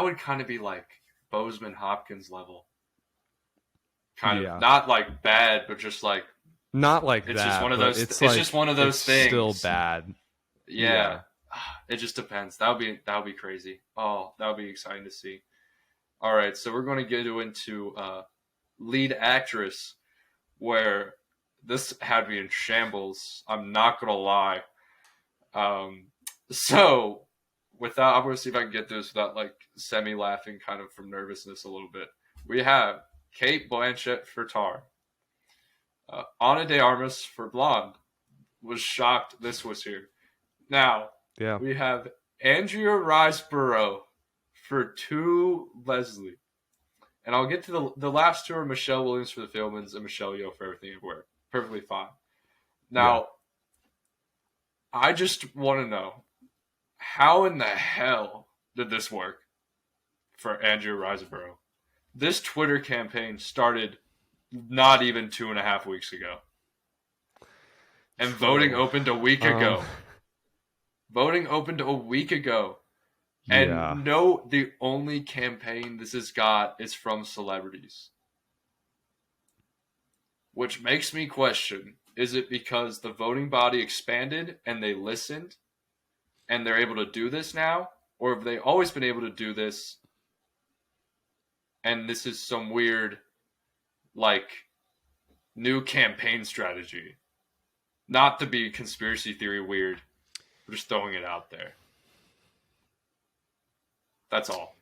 would kind of be like Bozeman Hopkins level. Kind of not like bad, but just like not like it's that. Just one of those. It's just one of those things. Still bad. Yeah. It just depends. That would be crazy. Oh, that would be exciting to see. All right, so we're going to get into lead actress, where this had me in shambles. I'm not going to lie. So, I'm going to see if I can get this without like semi-laughing kind of from nervousness a little bit. We have Cate Blanchett for Tar. Ana de Armas for Blonde. Was shocked this was here. Now, we have Andrea Riseborough for To Leslie. And I'll get to the last two are Michelle Williams for The Fablemans and Michelle Yeoh for Everything Everywhere. Perfectly fine. Now, I just want to know, how in the hell did this work for Andrea Riseborough? This Twitter campaign started not even 2.5 weeks ago. And voting opened a week ago. Voting opened a week ago. And the only campaign this has got is from celebrities. Which makes me question, is it because the voting body expanded and they listened and they're able to do this now? Or have they always been able to do this and this is some weird, like, new campaign strategy? Not to be conspiracy theory weird. We're just throwing it out there. That's all.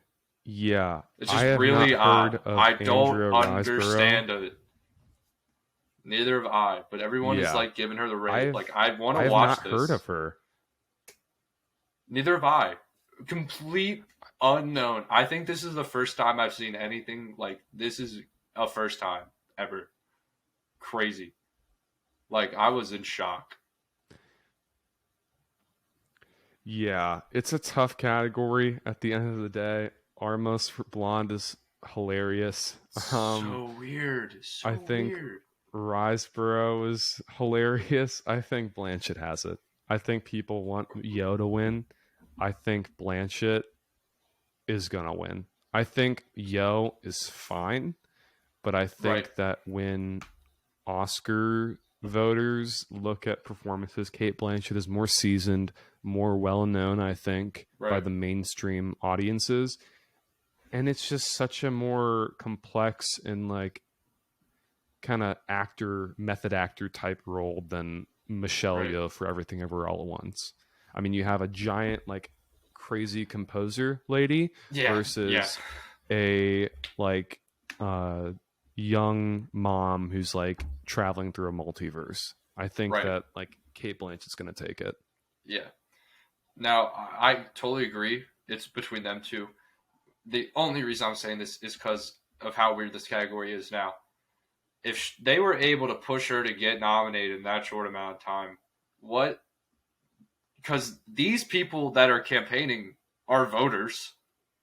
Yeah. It's just really odd. I don't understand it. Neither have I. But everyone is like giving her the rate. Like, I want to watch this. I've not heard of her. Neither have I. Complete unknown. I think this is the first time I've seen anything like this. Is a first time ever. Crazy. Like, I was in shock. Yeah, it's a tough category at the end of the day. Armas for Blonde is hilarious. So weird. I think Riseborough is hilarious. I think Blanchett has it. I think people want Yeoh to win. I think Blanchett is going to win. I think Yeoh is fine, but I think that when Oscar voters look at performances, Cate Blanchett is more seasoned, more well-known, I think, by the mainstream audiences. And it's just such a more complex and like kind of method actor type role than Michelle Yeoh for Everything Everywhere All at Once. I mean, you have a giant, like, crazy composer lady versus a like young mom who's like traveling through a multiverse. I think that like Cate Blanchett's going to take it. Yeah. Now, I totally agree. It's between them two. The only reason I'm saying this is because of how weird this category is now. If they were able to push her to get nominated in that short amount of time, what? Because these people that are campaigning are voters.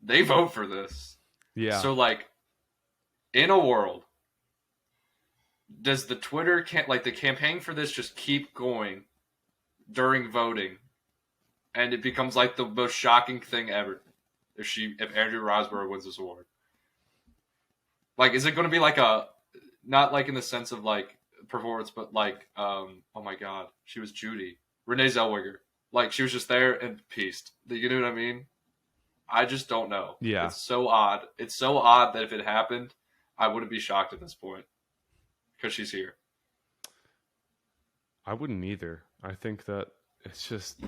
They vote for this. Yeah. So, like, in a world, does the the campaign for this just keep going during voting, and it becomes like the most shocking thing ever if Andrew Riseborough wins this award? Like, is it going to be like not like in the sense of like performance, but like, oh my God, she was Judy, Renee Zellweger. Like, she was just there and pieced. You know what I mean? I just don't know. Yeah. It's so odd. It's so odd that if it happened, I wouldn't be shocked at this point. Because she's here. I wouldn't either. I think that it's just,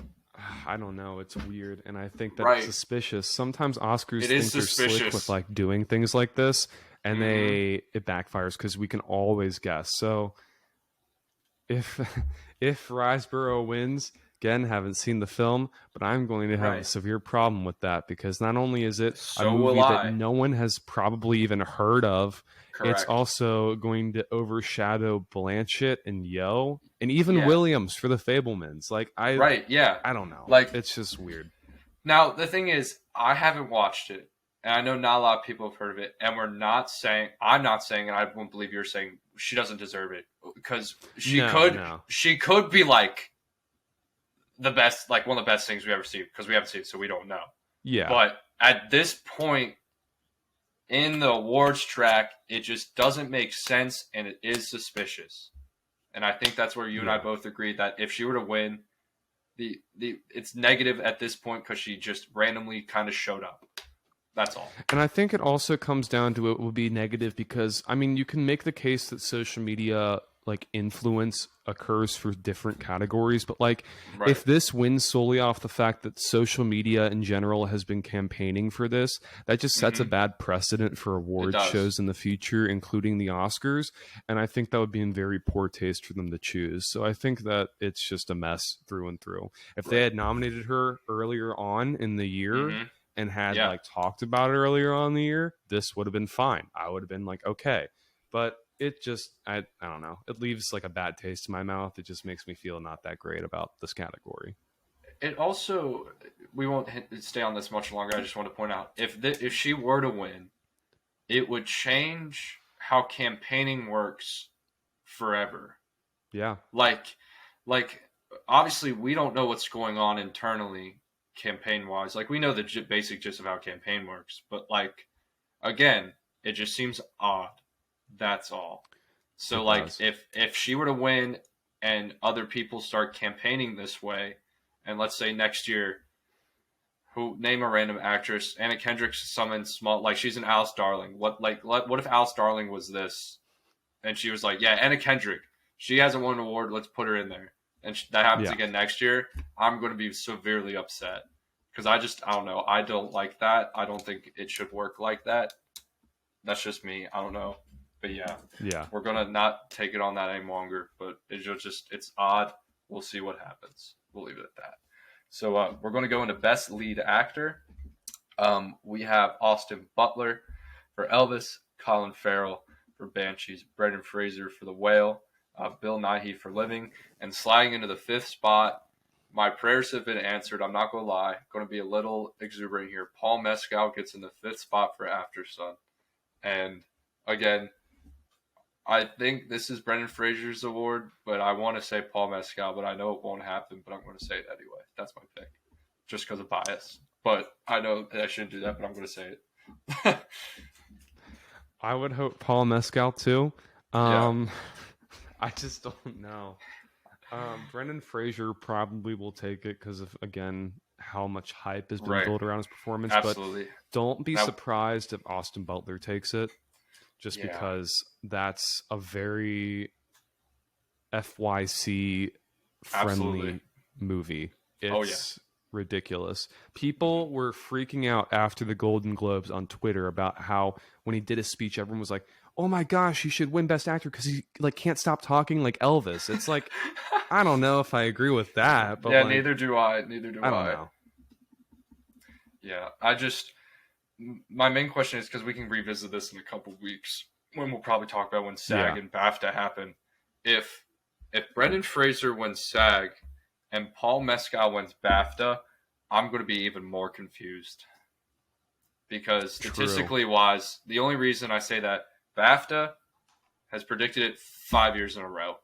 I don't know. It's weird. And I think that's Right. suspicious. Sometimes Oscars It think is they're slick suspicious. with like doing things like this. And it backfires because we can always guess. So if Riseborough wins, again, haven't seen the film, but I'm going to have a severe problem with that because not only is it a movie that no one has probably even heard of, Correct. It's also going to overshadow Blanchett and Yo and even Williams for The Fabelmans. Like I don't know. Like, it's just weird. Now the thing is, I haven't watched it, and I know not a lot of people have heard of it. And I'm not saying, and I won't believe you're saying she doesn't deserve it because she could be like the best, like one of the best things we ever see because we haven't seen it, so we don't know. Yeah. But at this point in the awards track, it just doesn't make sense, and it is suspicious. And I think that's where you and I both agree that if she were to win, it's negative at this point because she just randomly kind of showed up. That's all. And I think it also comes down to it would be negative because, I mean, you can make the case that social media like influence occurs for different categories, but like if this wins solely off the fact that social media in general has been campaigning for this, that just sets a bad precedent for award shows in the future, including the Oscars. And I think that would be in very poor taste for them to choose. So I think that it's just a mess through and through. If they had nominated her earlier on in the year and had like talked about it earlier on in the year, this would have been fine. I would have been like, okay, but it just, I don't know. It leaves like a bad taste in my mouth. It just makes me feel not that great about this category. It also, we won't stay on this much longer. I just want to point out, if she were to win, it would change how campaigning works forever. Yeah. Like obviously we don't know what's going on internally campaign-wise. Like, we know the basic gist of how campaign works. But, like, again, it just seems odd. That's all. So, if she were to win and other people start campaigning this way, and let's say next year, name a random actress, Anna Kendrick's someone small, like she's an Alice Darling. What if Alice Darling was this, and she was like, yeah, Anna Kendrick, she hasn't won an award, let's put her in there, and that happens again next year, I'm going to be severely upset because I don't know, I don't like that. I don't think it should work like that. That's just me. I don't know. But we're going to not take it on that any longer, but it's odd. We'll see what happens. We'll leave it at that. So we're going to go into Best Lead Actor. We have Austin Butler for Elvis, Colin Farrell for Banshees, Brendan Fraser for The Whale, Bill Nighy for Living, and sliding into the fifth spot. My prayers have been answered. I'm not going to lie. Going to be a little exuberant here. Paul Mescal gets in the fifth spot for Aftersun. And again, I think this is Brendan Fraser's award, but I want to say Paul Mescal, but I know it won't happen, but I'm going to say it anyway. That's my pick, just because of bias. But I know that I shouldn't do that, but I'm going to say it. I would hope Paul Mescal too. I just don't know. Brendan Fraser probably will take it because of, again, how much hype has been built around his performance. Absolutely. But don't be surprised if Austin Butler takes it. Just because that's a very FYC friendly movie. It's ridiculous. People were freaking out after the Golden Globes on Twitter about how when he did his speech, everyone was like, "Oh my gosh, he should win Best Actor because he like can't stop talking like Elvis." It's like, I don't know if I agree with that. But neither do I. I don't know. Yeah, my main question is, because we can revisit this in a couple weeks when we'll probably talk about when SAG Yeah. and BAFTA happen. If Brendan Fraser wins SAG and Paul Mescal wins BAFTA, I'm going to be even more confused. Because statistically wise, the only reason I say that, BAFTA has predicted it 5 years in a row.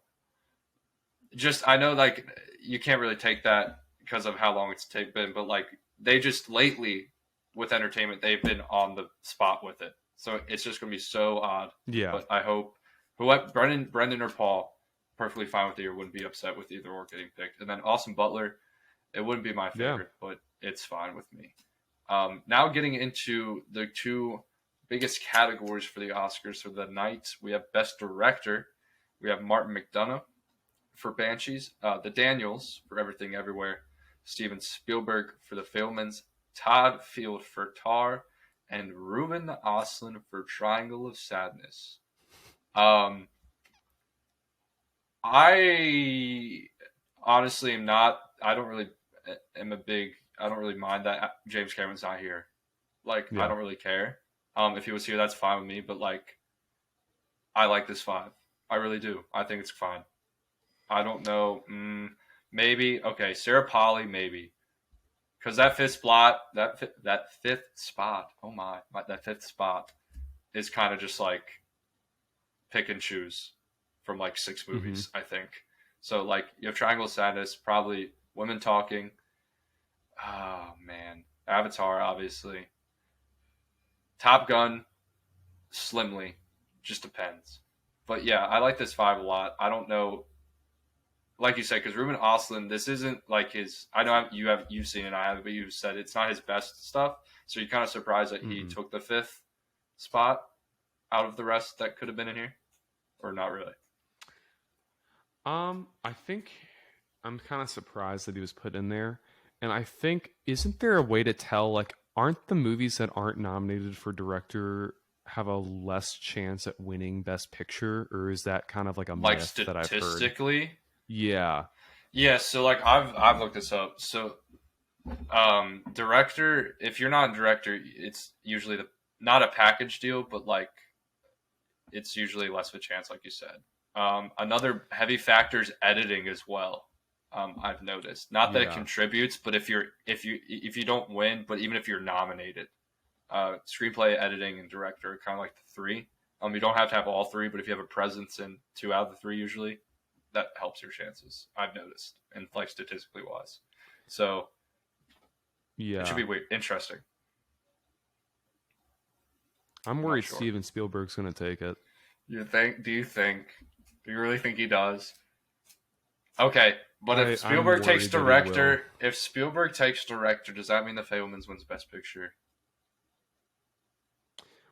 Just, I know, like, you can't really take that because of how long it's been, but, like, they just lately, with entertainment, they've been on the spot with it. So it's just going to be so odd. Yeah. But I hope, whoever, Brendan or Paul, perfectly fine with either, wouldn't be upset with either or getting picked. And then Austin Butler, it wouldn't be my favorite, but it's fine with me. Now getting into the two biggest categories for the Oscars for the night, we have Best Director. We have Martin McDonagh for Banshees, the Daniels for Everything Everywhere, Steven Spielberg for The Fabelmans, Todd Field for Tar, and Ruben Östlund for Triangle of Sadness. I honestly am not. I don't really mind that James Cameron's not here. Like, I don't really care. If he was here, that's fine with me. But, like, I like this 5. I really do. I think it's fine. I don't know. Maybe. Okay, Sarah Polley, maybe. Because that fifth spot, that fifth spot is kind of just like pick and choose from like 6 movies, I think. So, like, you have Triangle of Sadness, probably Women Talking. Oh, man. Avatar, obviously. Top Gun, slimly. Just depends. But, yeah, I like this 5 a lot. I don't know. Like you said, because Ruben Östlund, this isn't like his. I know you've seen it, I haven't, but you said it's not his best stuff. So you're kind of surprised that he took the 5th spot out of the rest that could have been in here, or not really? I think I'm kind of surprised that he was put in there, and I think, isn't there a way to tell? Like, aren't the movies that aren't nominated for director have a less chance at winning Best Picture, or is that kind of like a myth that I've heard? Statistically. Yeah. Yeah, so like I've looked this up. So director, if you're not a director, it's usually not a package deal, but like it's usually less of a chance, like you said. Another heavy factor is editing as well. I've noticed. Not that it contributes, but if you don't win, but even if you're nominated, screenplay, editing, and director are kind of like the 3. You don't have to have all 3, but if you have a presence in 2 out of the 3 usually, that helps your chances, I've noticed, and like statistically wise. So it should be weird. Interesting. I'm worried Steven Spielberg's going to take it. You think? Do you really think he does? Okay, but if Spielberg takes director, does that mean The Fabelmans wins Best Picture?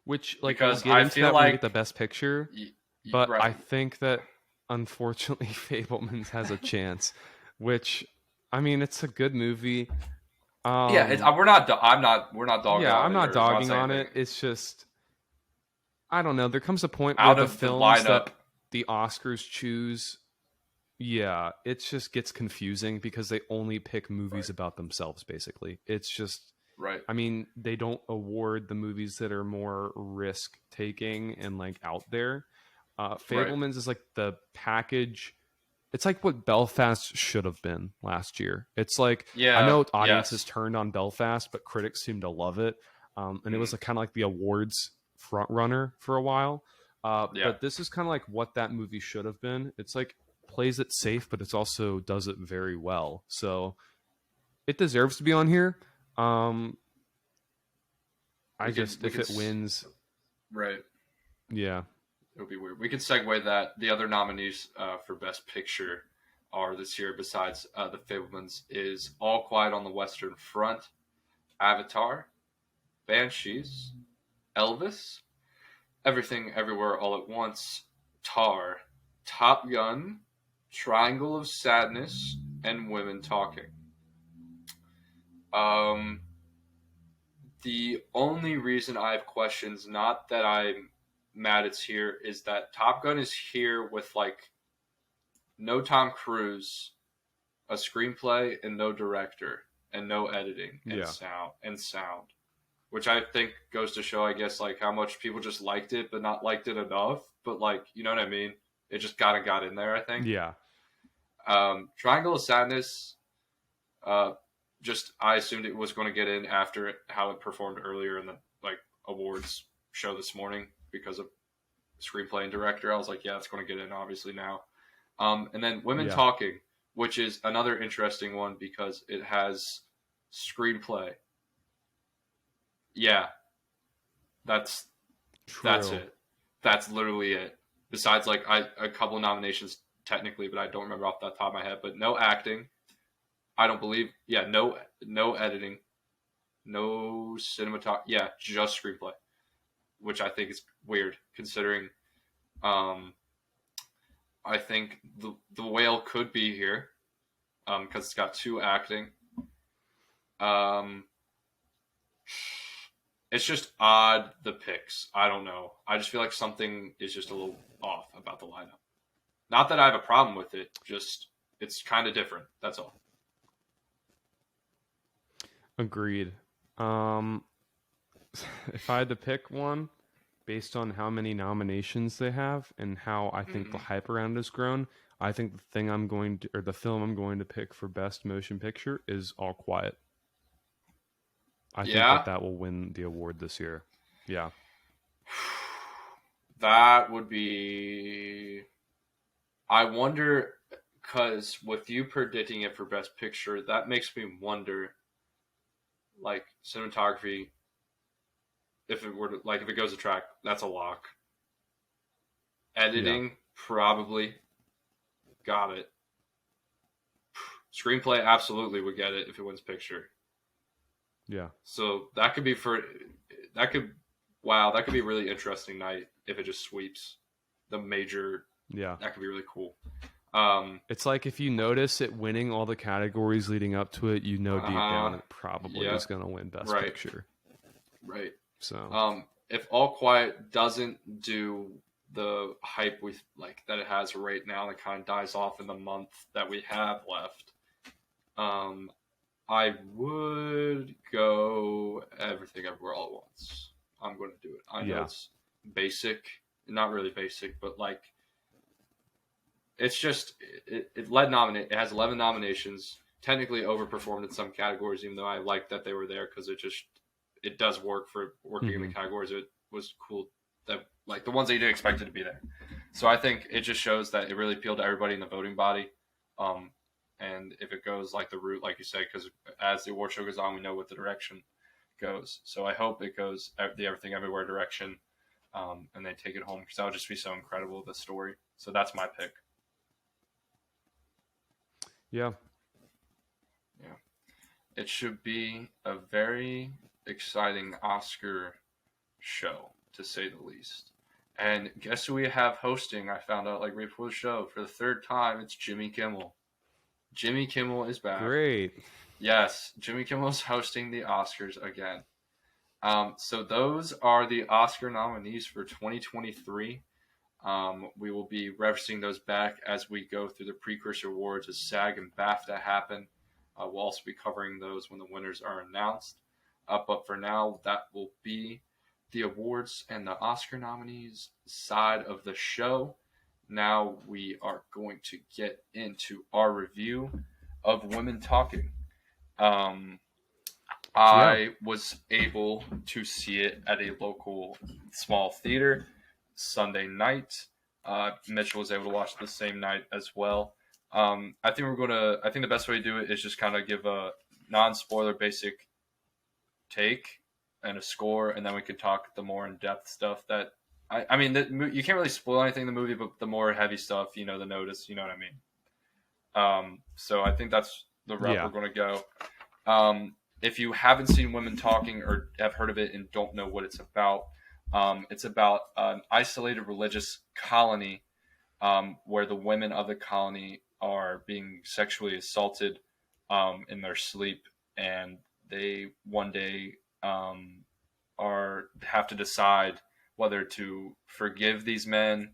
Which, like, because we'll I feel like the Best Picture, but right. I think that unfortunately Fabelmans has a chance. Which, I mean, it's a good movie. We're not dogging. Yeah, I'm not dogging on it. It's just, I don't know. There comes a point where the films that the Oscars choose, it just gets confusing because they only pick movies about themselves. Basically, it's just. Right. I mean, they don't award the movies that are more risk taking and like out there. Fabelmans is like the package. It's like what Belfast should have been last year. It's like, I know audiences turned on Belfast, but critics seem to love it. And it was kind of like the awards front runner for a while. But this is kind of like what that movie should have been. It's like plays it safe, but it's also does it very well. So it deserves to be on here. If it wins, right? Yeah, it'll be weird. We could segue that. The other nominees for Best Picture are this year, besides The Fabelmans, is All Quiet on the Western Front, Avatar, Banshees, Elvis, Everything Everywhere All at Once, Tar, Top Gun, Triangle of Sadness, and Women Talking. The only reason I have questions, not that I'm mad it's here, is that Top Gun is here with like no Tom Cruise, a screenplay, and no director, and no editing, and sound. which I think goes to show, I guess, like how much people just liked it, but not liked it enough. But like, you know what I mean? It just kind of got in there, I think. Yeah. Triangle of Sadness, uh, just I assumed it was going to get in after how it performed earlier in the like awards show this morning because of screenplay and director. I was like, yeah, it's going to get in obviously now. And then Women Yeah. Talking, which is another interesting one because it has screenplay. Yeah, that's that's True. it. That's literally it. Besides, like a couple of nominations technically, but I don't remember off the top of my head. But no acting. I don't believe. Yeah, no editing, no cinematography. Yeah, just screenplay, which I think is weird considering. Um, I think the whale could be here because it's got two acting. Um, it's just odd the picks. I don't know. I just feel like something is just a little off about the lineup. Not that I have a problem with it, just it's kind of different. That's all. Agreed. Um, if I had to pick one based on how many nominations they have and how I think the Mm-hmm. hype around has grown, I think the thing I'm going to, or the film I'm going to pick for best motion picture is All Quiet. I think that Yeah, that will win the award this year. Yeah. that would be. I wonder because with you predicting it for best picture, that makes me wonder, like cinematography. If it were to, like if it goes to track, that's a lock. Yeah. Editing, probably got it. Screenplay, absolutely would get it if it wins picture. Yeah. So that could be for that could wow, that could be a really interesting night if it just sweeps the major. Yeah. That could be really cool. Um, It's like if you notice it winning all the categories leading up to it, you know uh deep down huh. it probably Yeah. is going to win Best Right. Picture. Right. So, If All Quiet doesn't do the hype we like that it has right now, and it kind of dies off in the month that we have left. Um, I would go Everything Everywhere All at Once. I'm going to do it. I know yeah. it's basic, not really basic, but like it's just it led nominate. It has 11 nominations. Technically overperformed in some categories, even though I like that they were there because it does work for working in the Hmm. categories. It was cool that like the ones that you didn't expect it to be there. So I think it just shows that it really appealed to everybody in the voting body. Um, and if it goes like the route, like you said, because as the award show goes on, we know what the direction goes. So I hope it goes the Everything Everywhere direction, and they take it home because that would just be so incredible the story. So that's my pick. Yeah. Yeah, it should be a very exciting Oscar show to say the least. And guess who we have hosting? I found out like right before the show for the third time. It's Jimmy Kimmel. Jimmy Kimmel is back. Great. Yes, Jimmy Kimmel is hosting the Oscars again. So those are the Oscar nominees for 2023. We will be referencing those back as we go through the precursor awards as SAG and BAFTA happen. We'll also be covering those when the winners are announced. But for now, that will be the awards and the Oscar nominees side of the show. Now we are going to get into our review of Women Talking. Um, Yeah. I was able to see it at a local small theater Sunday night. Mitchell was able to watch it the same night as well. I think we're gonna. I think the best way to do it is just kind of give a non-spoiler basic take and a score, and then we could talk the more in-depth stuff. That I mean, you can't really spoil anything in the movie, but the more heavy stuff, you know, the notice, you know what I mean. So I think that's the route we're Yeah. going to go. If you haven't seen Women Talking or have heard of it and don't know what it's about an isolated religious colony where the women of the colony are being sexually assaulted in their sleep, and they one day are have to decide whether to forgive these men,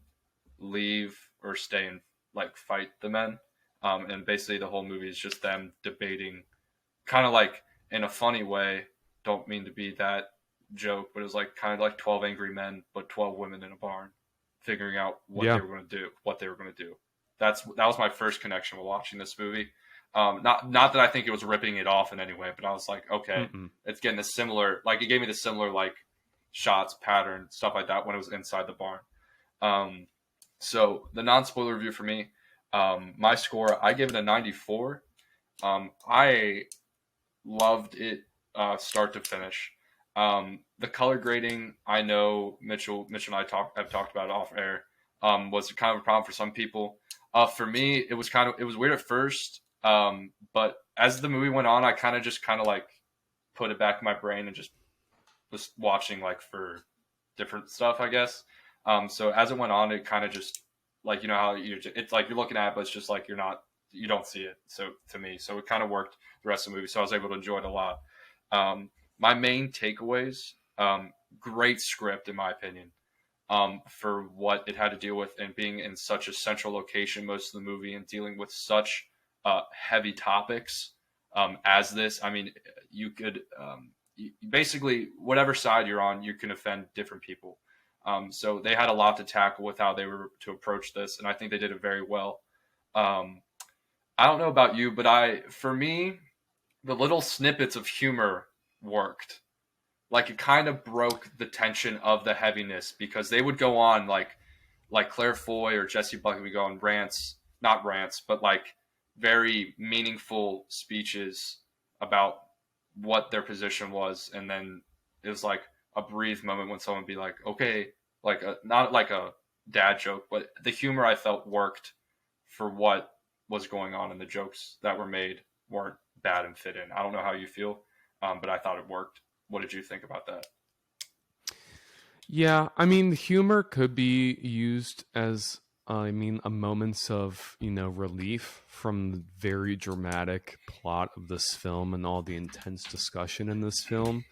leave, or stay and like fight the men. And basically, the whole movie is just them debating, kind of like in a funny way. Don't mean to be that joke, but it was like kind of like 12 Angry Men, but 12 women in a barn, figuring out what Yeah. they were going to do. What they were going to do. That was my first connection with watching this movie. Not that I think it was ripping it off in any way, but I was like, okay, Mm-mm. it's getting a similar, like it gave me the similar like shots, pattern, stuff like that when it was inside the barn. So the non-spoiler review for me, my score, I give it a 94. I loved it start to finish. The color grading, I know Mitchell and I have talked about it off air, was kind of a problem for some people. For me, it was weird at first, but as the movie went on, I kind of like put it back in my brain and just was watching like for different stuff, I guess. So as it went on, it kind of just like how it's like you're looking at it, but it's just like you don't see it. So to me, so it kind of worked the rest of the movie. So I was able to enjoy it a lot. My main takeaways, great script in my opinion, for what it had to deal with and being in such a central location most of the movie and dealing with such heavy topics as this. I mean, you could basically whatever side you're on, you can offend different people. So they had a lot to tackle with how they were to approach this, and I think they did it very well. I don't know about you, but for me, the little snippets of humor worked. Like it kind of broke the tension of the heaviness because they would go on like Claire Foy or Jesse Buckley would go on rants, not rants, but like very meaningful speeches about what their position was, and then it was like a brief moment when someone would be like, okay, like not like a dad joke, but the humor I felt worked for what was going on, and the jokes that were made weren't bad and fit in. I don't know how you feel, but I thought it worked. What did you think about that? Yeah, I mean, the humor could be used as, a moments of, relief from the very dramatic plot of this film and all the intense discussion in this film.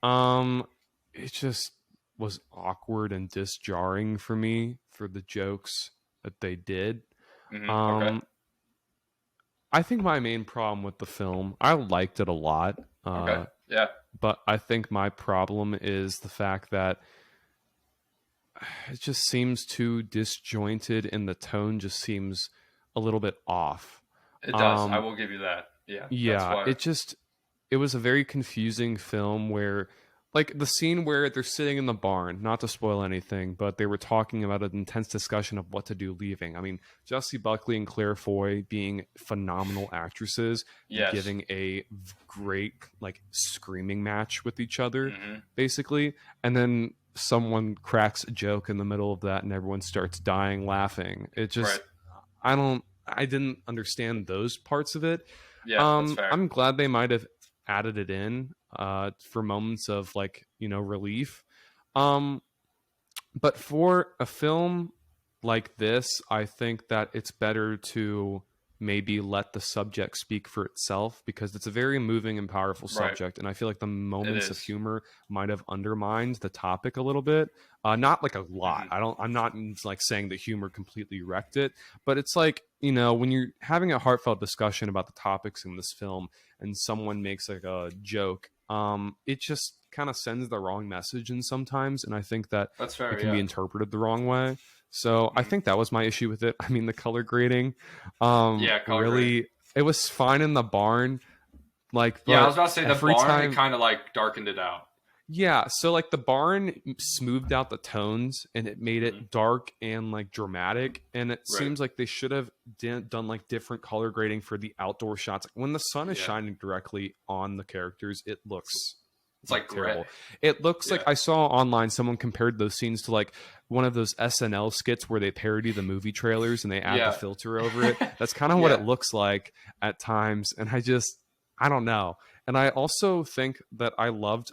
It just was awkward and disjarring for me for the jokes that they did. Okay. I think my main problem with the film, I liked it a lot. Okay. Yeah. But I think my problem is the fact that it just seems too disjointed and the tone just seems a little bit off. It does. I will give you that. Yeah. That's Yeah, why. it was a very confusing film where like the scene where they're sitting in the barn, not to spoil anything, but they were talking about an intense discussion of what to do leaving. I mean, Jessie Buckley and Claire Foy being phenomenal actresses, Yes. giving a great like screaming match with each other, basically. And then someone cracks a joke in the middle of that and everyone starts dying laughing. It just I didn't understand those parts of it. Yeah, that's fair. I'm glad they might have added it in for moments of like relief, but for a film like this, I think that it's better to maybe let the subject speak for itself because it's a very moving and powerful subject, and I feel like the moments of humor might have undermined the topic a little bit. Not like a lot. I'm not like saying the humor completely wrecked it, but it's like, when you're having a heartfelt discussion about the topics in this film and someone makes like a joke, it just kind of sends the wrong message in sometimes, and I think that that's fair, it can be interpreted the wrong way. So I think that was my issue with it. I mean, the color grading, color grading. It was fine in the barn. Like, I was about to say the barn it kind of like darkened it out. Yeah, so like the barn smoothed out the tones and it made it dark and like dramatic, and it seems like they should have done like different color grading for the outdoor shots. When the sun is shining directly on the characters, it looks it's like terrible. gray. It looks like, I saw online someone compared those scenes to like one of those SNL skits where they parody the movie trailers and they add the filter over it. That's kind of what it looks like at times, and I don't know. And I also think that I loved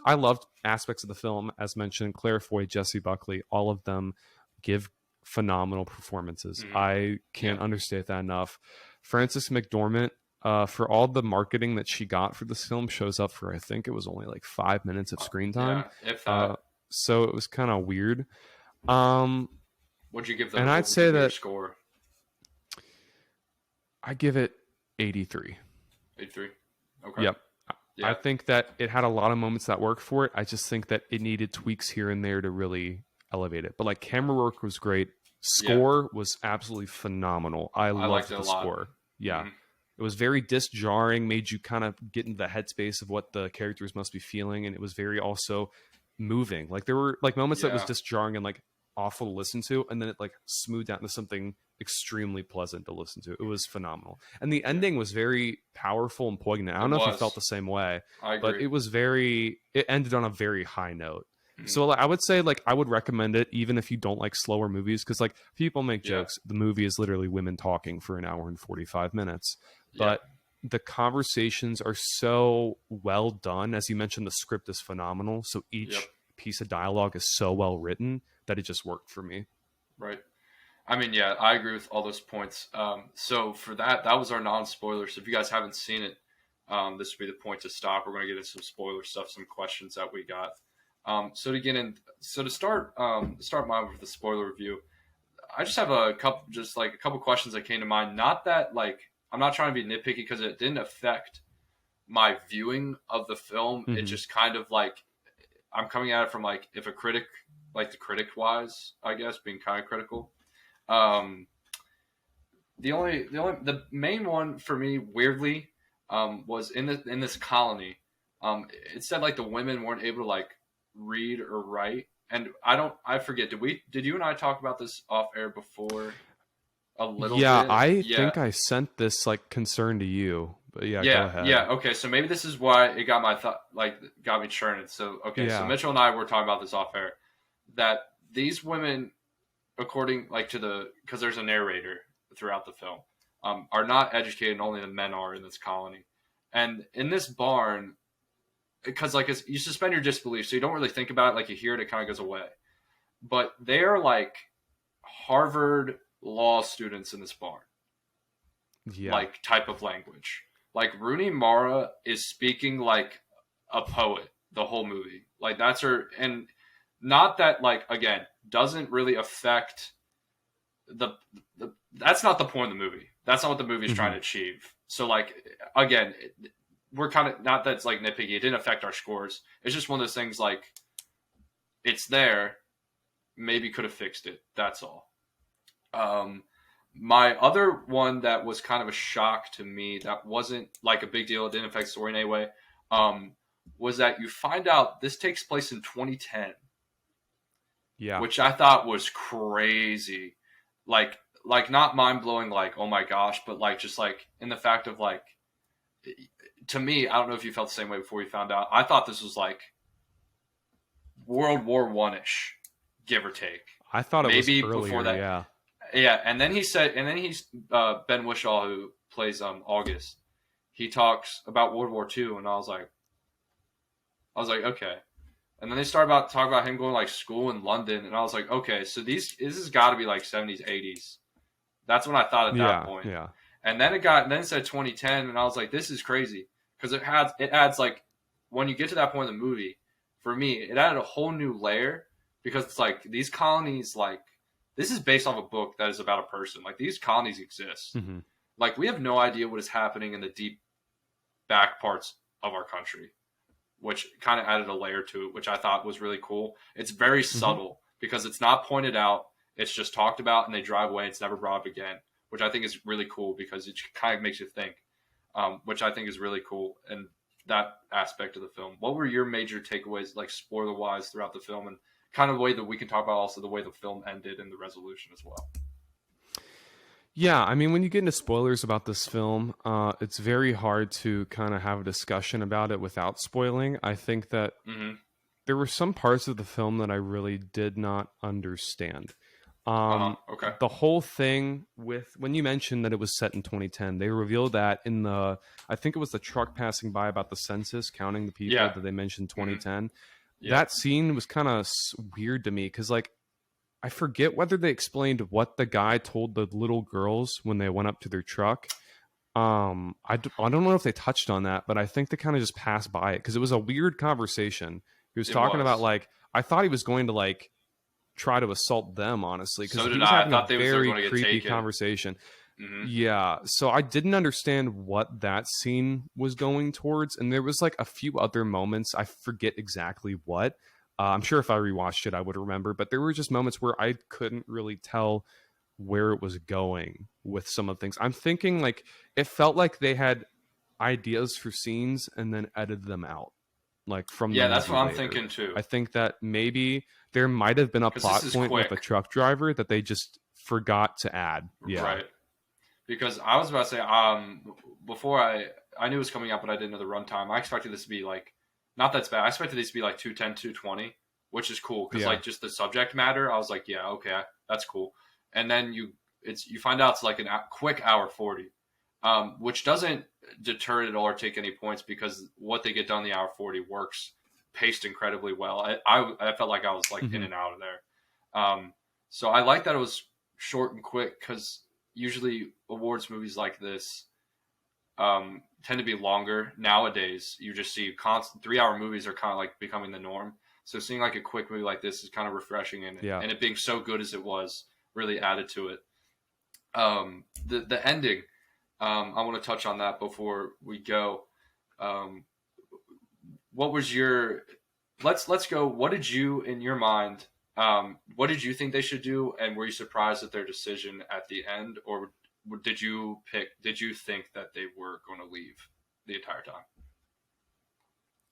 aspects of the film, as mentioned, Claire Foy, Jessie Buckley, all of them give phenomenal performances. I can't understate that enough. Frances McDormand, for all the marketing that she got for this film, shows up for, I think it was only like 5 minutes of screen time. If that. So it was kind of weird. What'd you give them? And I'd say that score. I give it 83. 83. Okay. Yep. I Yeah. think that it had a lot of moments that worked for it. I just think that it needed tweaks here and there to really elevate it. But like camera work was great. Yeah. Score was absolutely phenomenal. I I liked loved it a the lot. score. Yeah. Hmm. It was very disjarring, made you kind of get into the headspace of what the characters must be feeling, and it was very also moving. Like there were like moments that was Yeah. disjarring and like awful to listen to, and then it like smoothed out into something extremely pleasant to listen to. It was phenomenal. And the Yeah. ending was very powerful and poignant. I It don't know if you felt was. the same way, I but agree. it ended on a very high note. Hmm. So like, I would say like I would recommend it even if you don't like slower movies, because like people make Yeah. jokes. The movie is literally women talking for an hour and 45 minutes. Yeah. But the conversations are so well done. As you mentioned, the script is phenomenal. So Yep. each piece of dialogue is so well written that it just worked for me. Right. I mean, yeah, I agree with all those points. So for that, that was our non-spoiler. So if you guys haven't seen it, this would be the point to stop. We're going to get into some spoiler stuff, some questions that we got. So to start mine with the spoiler review, I just have a couple questions that came to mind. Not that like I'm not trying to be nitpicky because it didn't affect my viewing of the film. It Mm-hmm. just kind of like I'm coming at it from like if a critic, like the critic wise, I guess, being kind of critical. Um, the main one for me, weirdly, was in this colony. It said like the women weren't able to like read or write, and I forget. Did you and I talk about this off air before a little Yeah, bit? I Yeah, think I sent this like concern to you, but yeah, go ahead. yeah. Okay, so maybe this is why it got my thought, like got me churning. So okay, so Yeah, Mitchell and I were talking about this off air, that these women, according like to the, because there's a narrator throughout the film, are not educated. Only the men are in this colony, and in this barn, because like you suspend your disbelief, so you don't really think about it. Like you hear it, it kind of goes away. But they are like Harvard law students in this barn, yeah. like type of language. Like Rooney Mara is speaking like a poet the whole movie. Like that's her, and not that like again doesn't really affect the that's not the point of the movie. That's not what the movie is trying Hmm. to achieve. So like again, we're kind of not that it's like nitpicky. It didn't affect our scores. It's just one of those things like it's there. Maybe could have fixed it. That's all. Um, my other one that was kind of a shock to me that wasn't like a big deal. It didn't affect the story in any way. Um, was that you find out this takes place in 2010, Yeah. which I thought was crazy. Like not mind blowing, like oh my gosh, but like just like in the fact of like to me, I don't know if you felt the same way before you found out. I thought this was like World War One ish, give or take, I thought it was maybe before earlier. that. Yeah. Yeah, and then he said, and then he's Ben Whishaw who plays August. He talks about World War Two, and I was like, okay. And then they start about talk about him going like school in London, and I was like, okay, so this has got to be like 70s, 80s. That's when I thought at that Yeah. point. Yeah. And then it said 2010, and I was like, this is crazy because it adds like when you get to that point in the movie, for me, it added a whole new layer because it's like these colonies, like this is based off a book that is about a person. Like these colonies exist. Hmm. Like we have no idea what is happening in the deep back parts of our country, which kind of added a layer to it, which I thought was really cool. It's very Hmm. subtle because it's not pointed out. It's just talked about and they drive away. It's never brought up again, which I think is really cool because it kind of makes you think, which I think is really cool. And that aspect of the film. What were your major takeaways, like spoiler wise, throughout the film, and kind of the way that we can talk about also the way the film ended and the resolution as well? Yeah, I mean, when you get into spoilers about this film, it's very hard to kind of have a discussion about it without spoiling. I think that Mm-hmm. there were some parts of the film that I really did not understand. Okay. The whole thing with when you mentioned that it was set in 2010, they revealed that in the, I think it was the truck passing by about the census, counting the people Yeah. that they mentioned Mm-hmm. 2010. Yeah. That scene was kind of weird to me because, like, I forget whether they explained what the guy told the little girls when they went up to their truck. I don't know if they touched on that, but I think they kind of just passed by it because it was a weird conversation. He was It talking about was. like I thought he was going to like try to assault them, honestly, because So he did was I. I having a thought they were very going to get creepy taken. conversation. Hmm. Yeah, so I didn't understand what that scene was going towards, and there was like a few other moments. I forget exactly what. I'm sure if I rewatched it, I would remember, but there were just moments where I couldn't really tell where it was going with some of the things. I'm thinking like it felt like they had ideas for scenes and then edited them out, like from the Yeah, that's movie what I'm later. thinking too. I think that maybe there might have been a Because this plot is point with a quick, truck driver that they just forgot to add. Yeah. right? Because I was about to say, before I knew it was coming out, but I didn't know the runtime. I expected this to be like, not that's bad. I expected this to be like 210, 220, which is cool because Yeah. like just the subject matter, I was like, yeah, okay, that's cool. And then you find out it's like quick hour 40, which doesn't deter it at all or take any points because what they get done in the hour 40 works, paced incredibly well. I felt like I was like in Hmm. and out of there. So I like that it was short and quick because usually awards movies like this tend to be longer. Nowadays, you just see constant 3 hour movies are kind of like becoming the norm. So seeing like a quick movie like this is kind of refreshing, Yeah. and it being so good as it was really added to it. The ending, I want to touch on that before we go. Um, what was your let's go. What did you in your mind? What did you think they should do, and were you surprised at their decision at the end, or did you think that they were going to leave the entire time?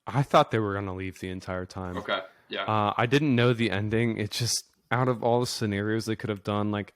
I thought they were going to leave the entire time. Okay, yeah, I didn't know the ending. It just, out of all the scenarios they could have done, like,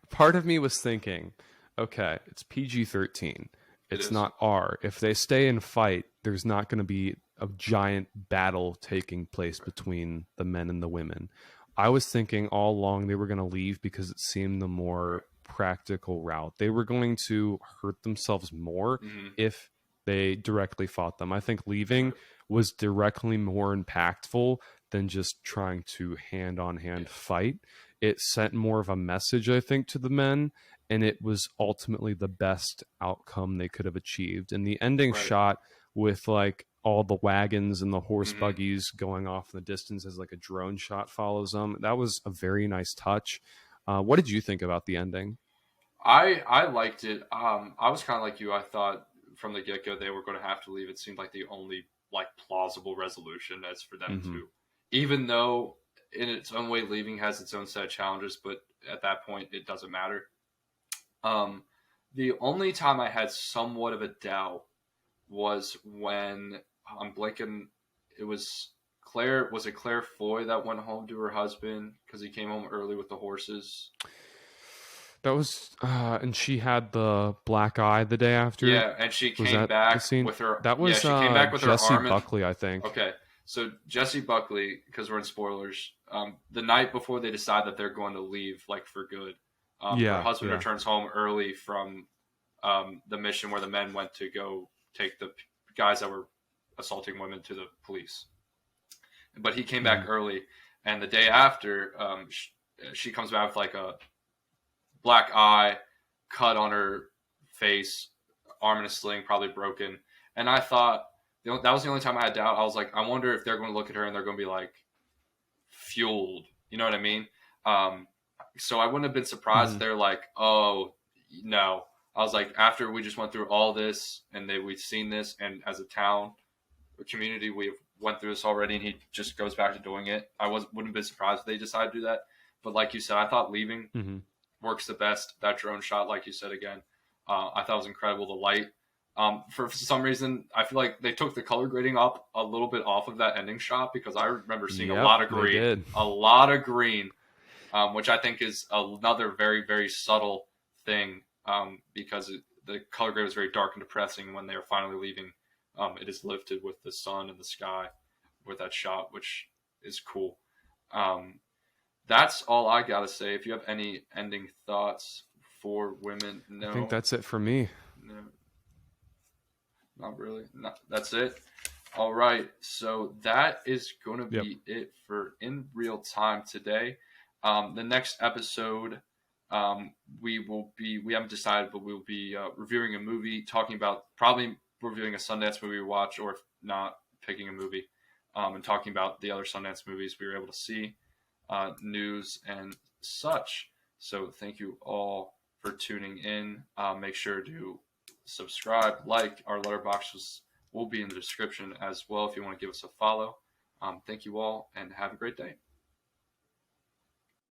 part of me was thinking, okay, it's PG-13. it It's is. not R. If they stay and fight, there's not going to be a giant battle taking place between the men and the women. I was thinking all along they were going to leave because it seemed the more practical route. They were going to hurt themselves more Hmm. if they directly fought them. I think leaving was directly more impactful than just trying to hand on hand Yeah, fight. It sent more of a message, I think, to the men, and it was ultimately the best outcome they could have achieved. And the ending right. shot with like all the wagons and the horse Hmm. buggies going off in the distance as like a drone shot follows them, that was a very nice touch. What did you think about the ending? I liked it. I was kind of like you. I thought from the get go they were going to have to leave. It seemed like the only like plausible resolution as for them Hmm. to, even though in its own way leaving has its own set of challenges, but at that point it doesn't matter. Um, the only time I had somewhat of a doubt was when I'm blanking. It was Claire. Was it Claire Foy that went home to her husband because he came home early with the horses? That was, and she had the black eye the day after. Yeah, and she Was came that the back scene? with her. That Yeah, was she came back with her Jesse arm and. Buckley, I think. Okay, so Jesse Buckley, because we're in spoilers. The night before they decide that they're going to leave, like for good, her Yeah, husband yeah. returns home early from the mission where the men went to go take the guys that were assaulting women to the police. But he came back Mhm. early, and the day after, she comes back with like a black eye, cut on her face, arm in a sling, probably broken. And I thought that was the only time I had doubt. I was like, I wonder if they're going to look at her and they're going to be like fueled. You know what I mean? Um, so I wouldn't have been surprised if Mhm. they're like, oh no. I was like, after we just went through all this and we've seen this, and as a town, a community, we have went through this already, and he just goes back to doing it. Wouldn't have been surprised if they decided to do that. But like you said, I thought leaving Mhm. works the best. That drone shot, like you said again, I thought was incredible. The light, for some reason, I feel like they took the color grading up a little bit off of that ending shot because I remember seeing Yep, they did. a lot of green, which I think is another very very subtle thing because the color grade was very dark and depressing. When they were finally leaving, it is lifted with the sun and the sky with that shot, which is cool. Um, that's all I gotta say. If you have any ending thoughts for women, I think no, that's it for me. no, not really. That's it. All right, so that is going to Yep. be it for In Real Time today. The next episode, we haven't decided, but we'll be reviewing a movie, talking about probably reviewing a Sundance movie we watch, or if not, picking a movie, and talking about the other Sundance movies we were able to see, news and such. So thank you all for tuning in. Make sure to subscribe, like. Our Letterboxd will be in the description as well if you want to give us a follow. Thank you all, and have a great day.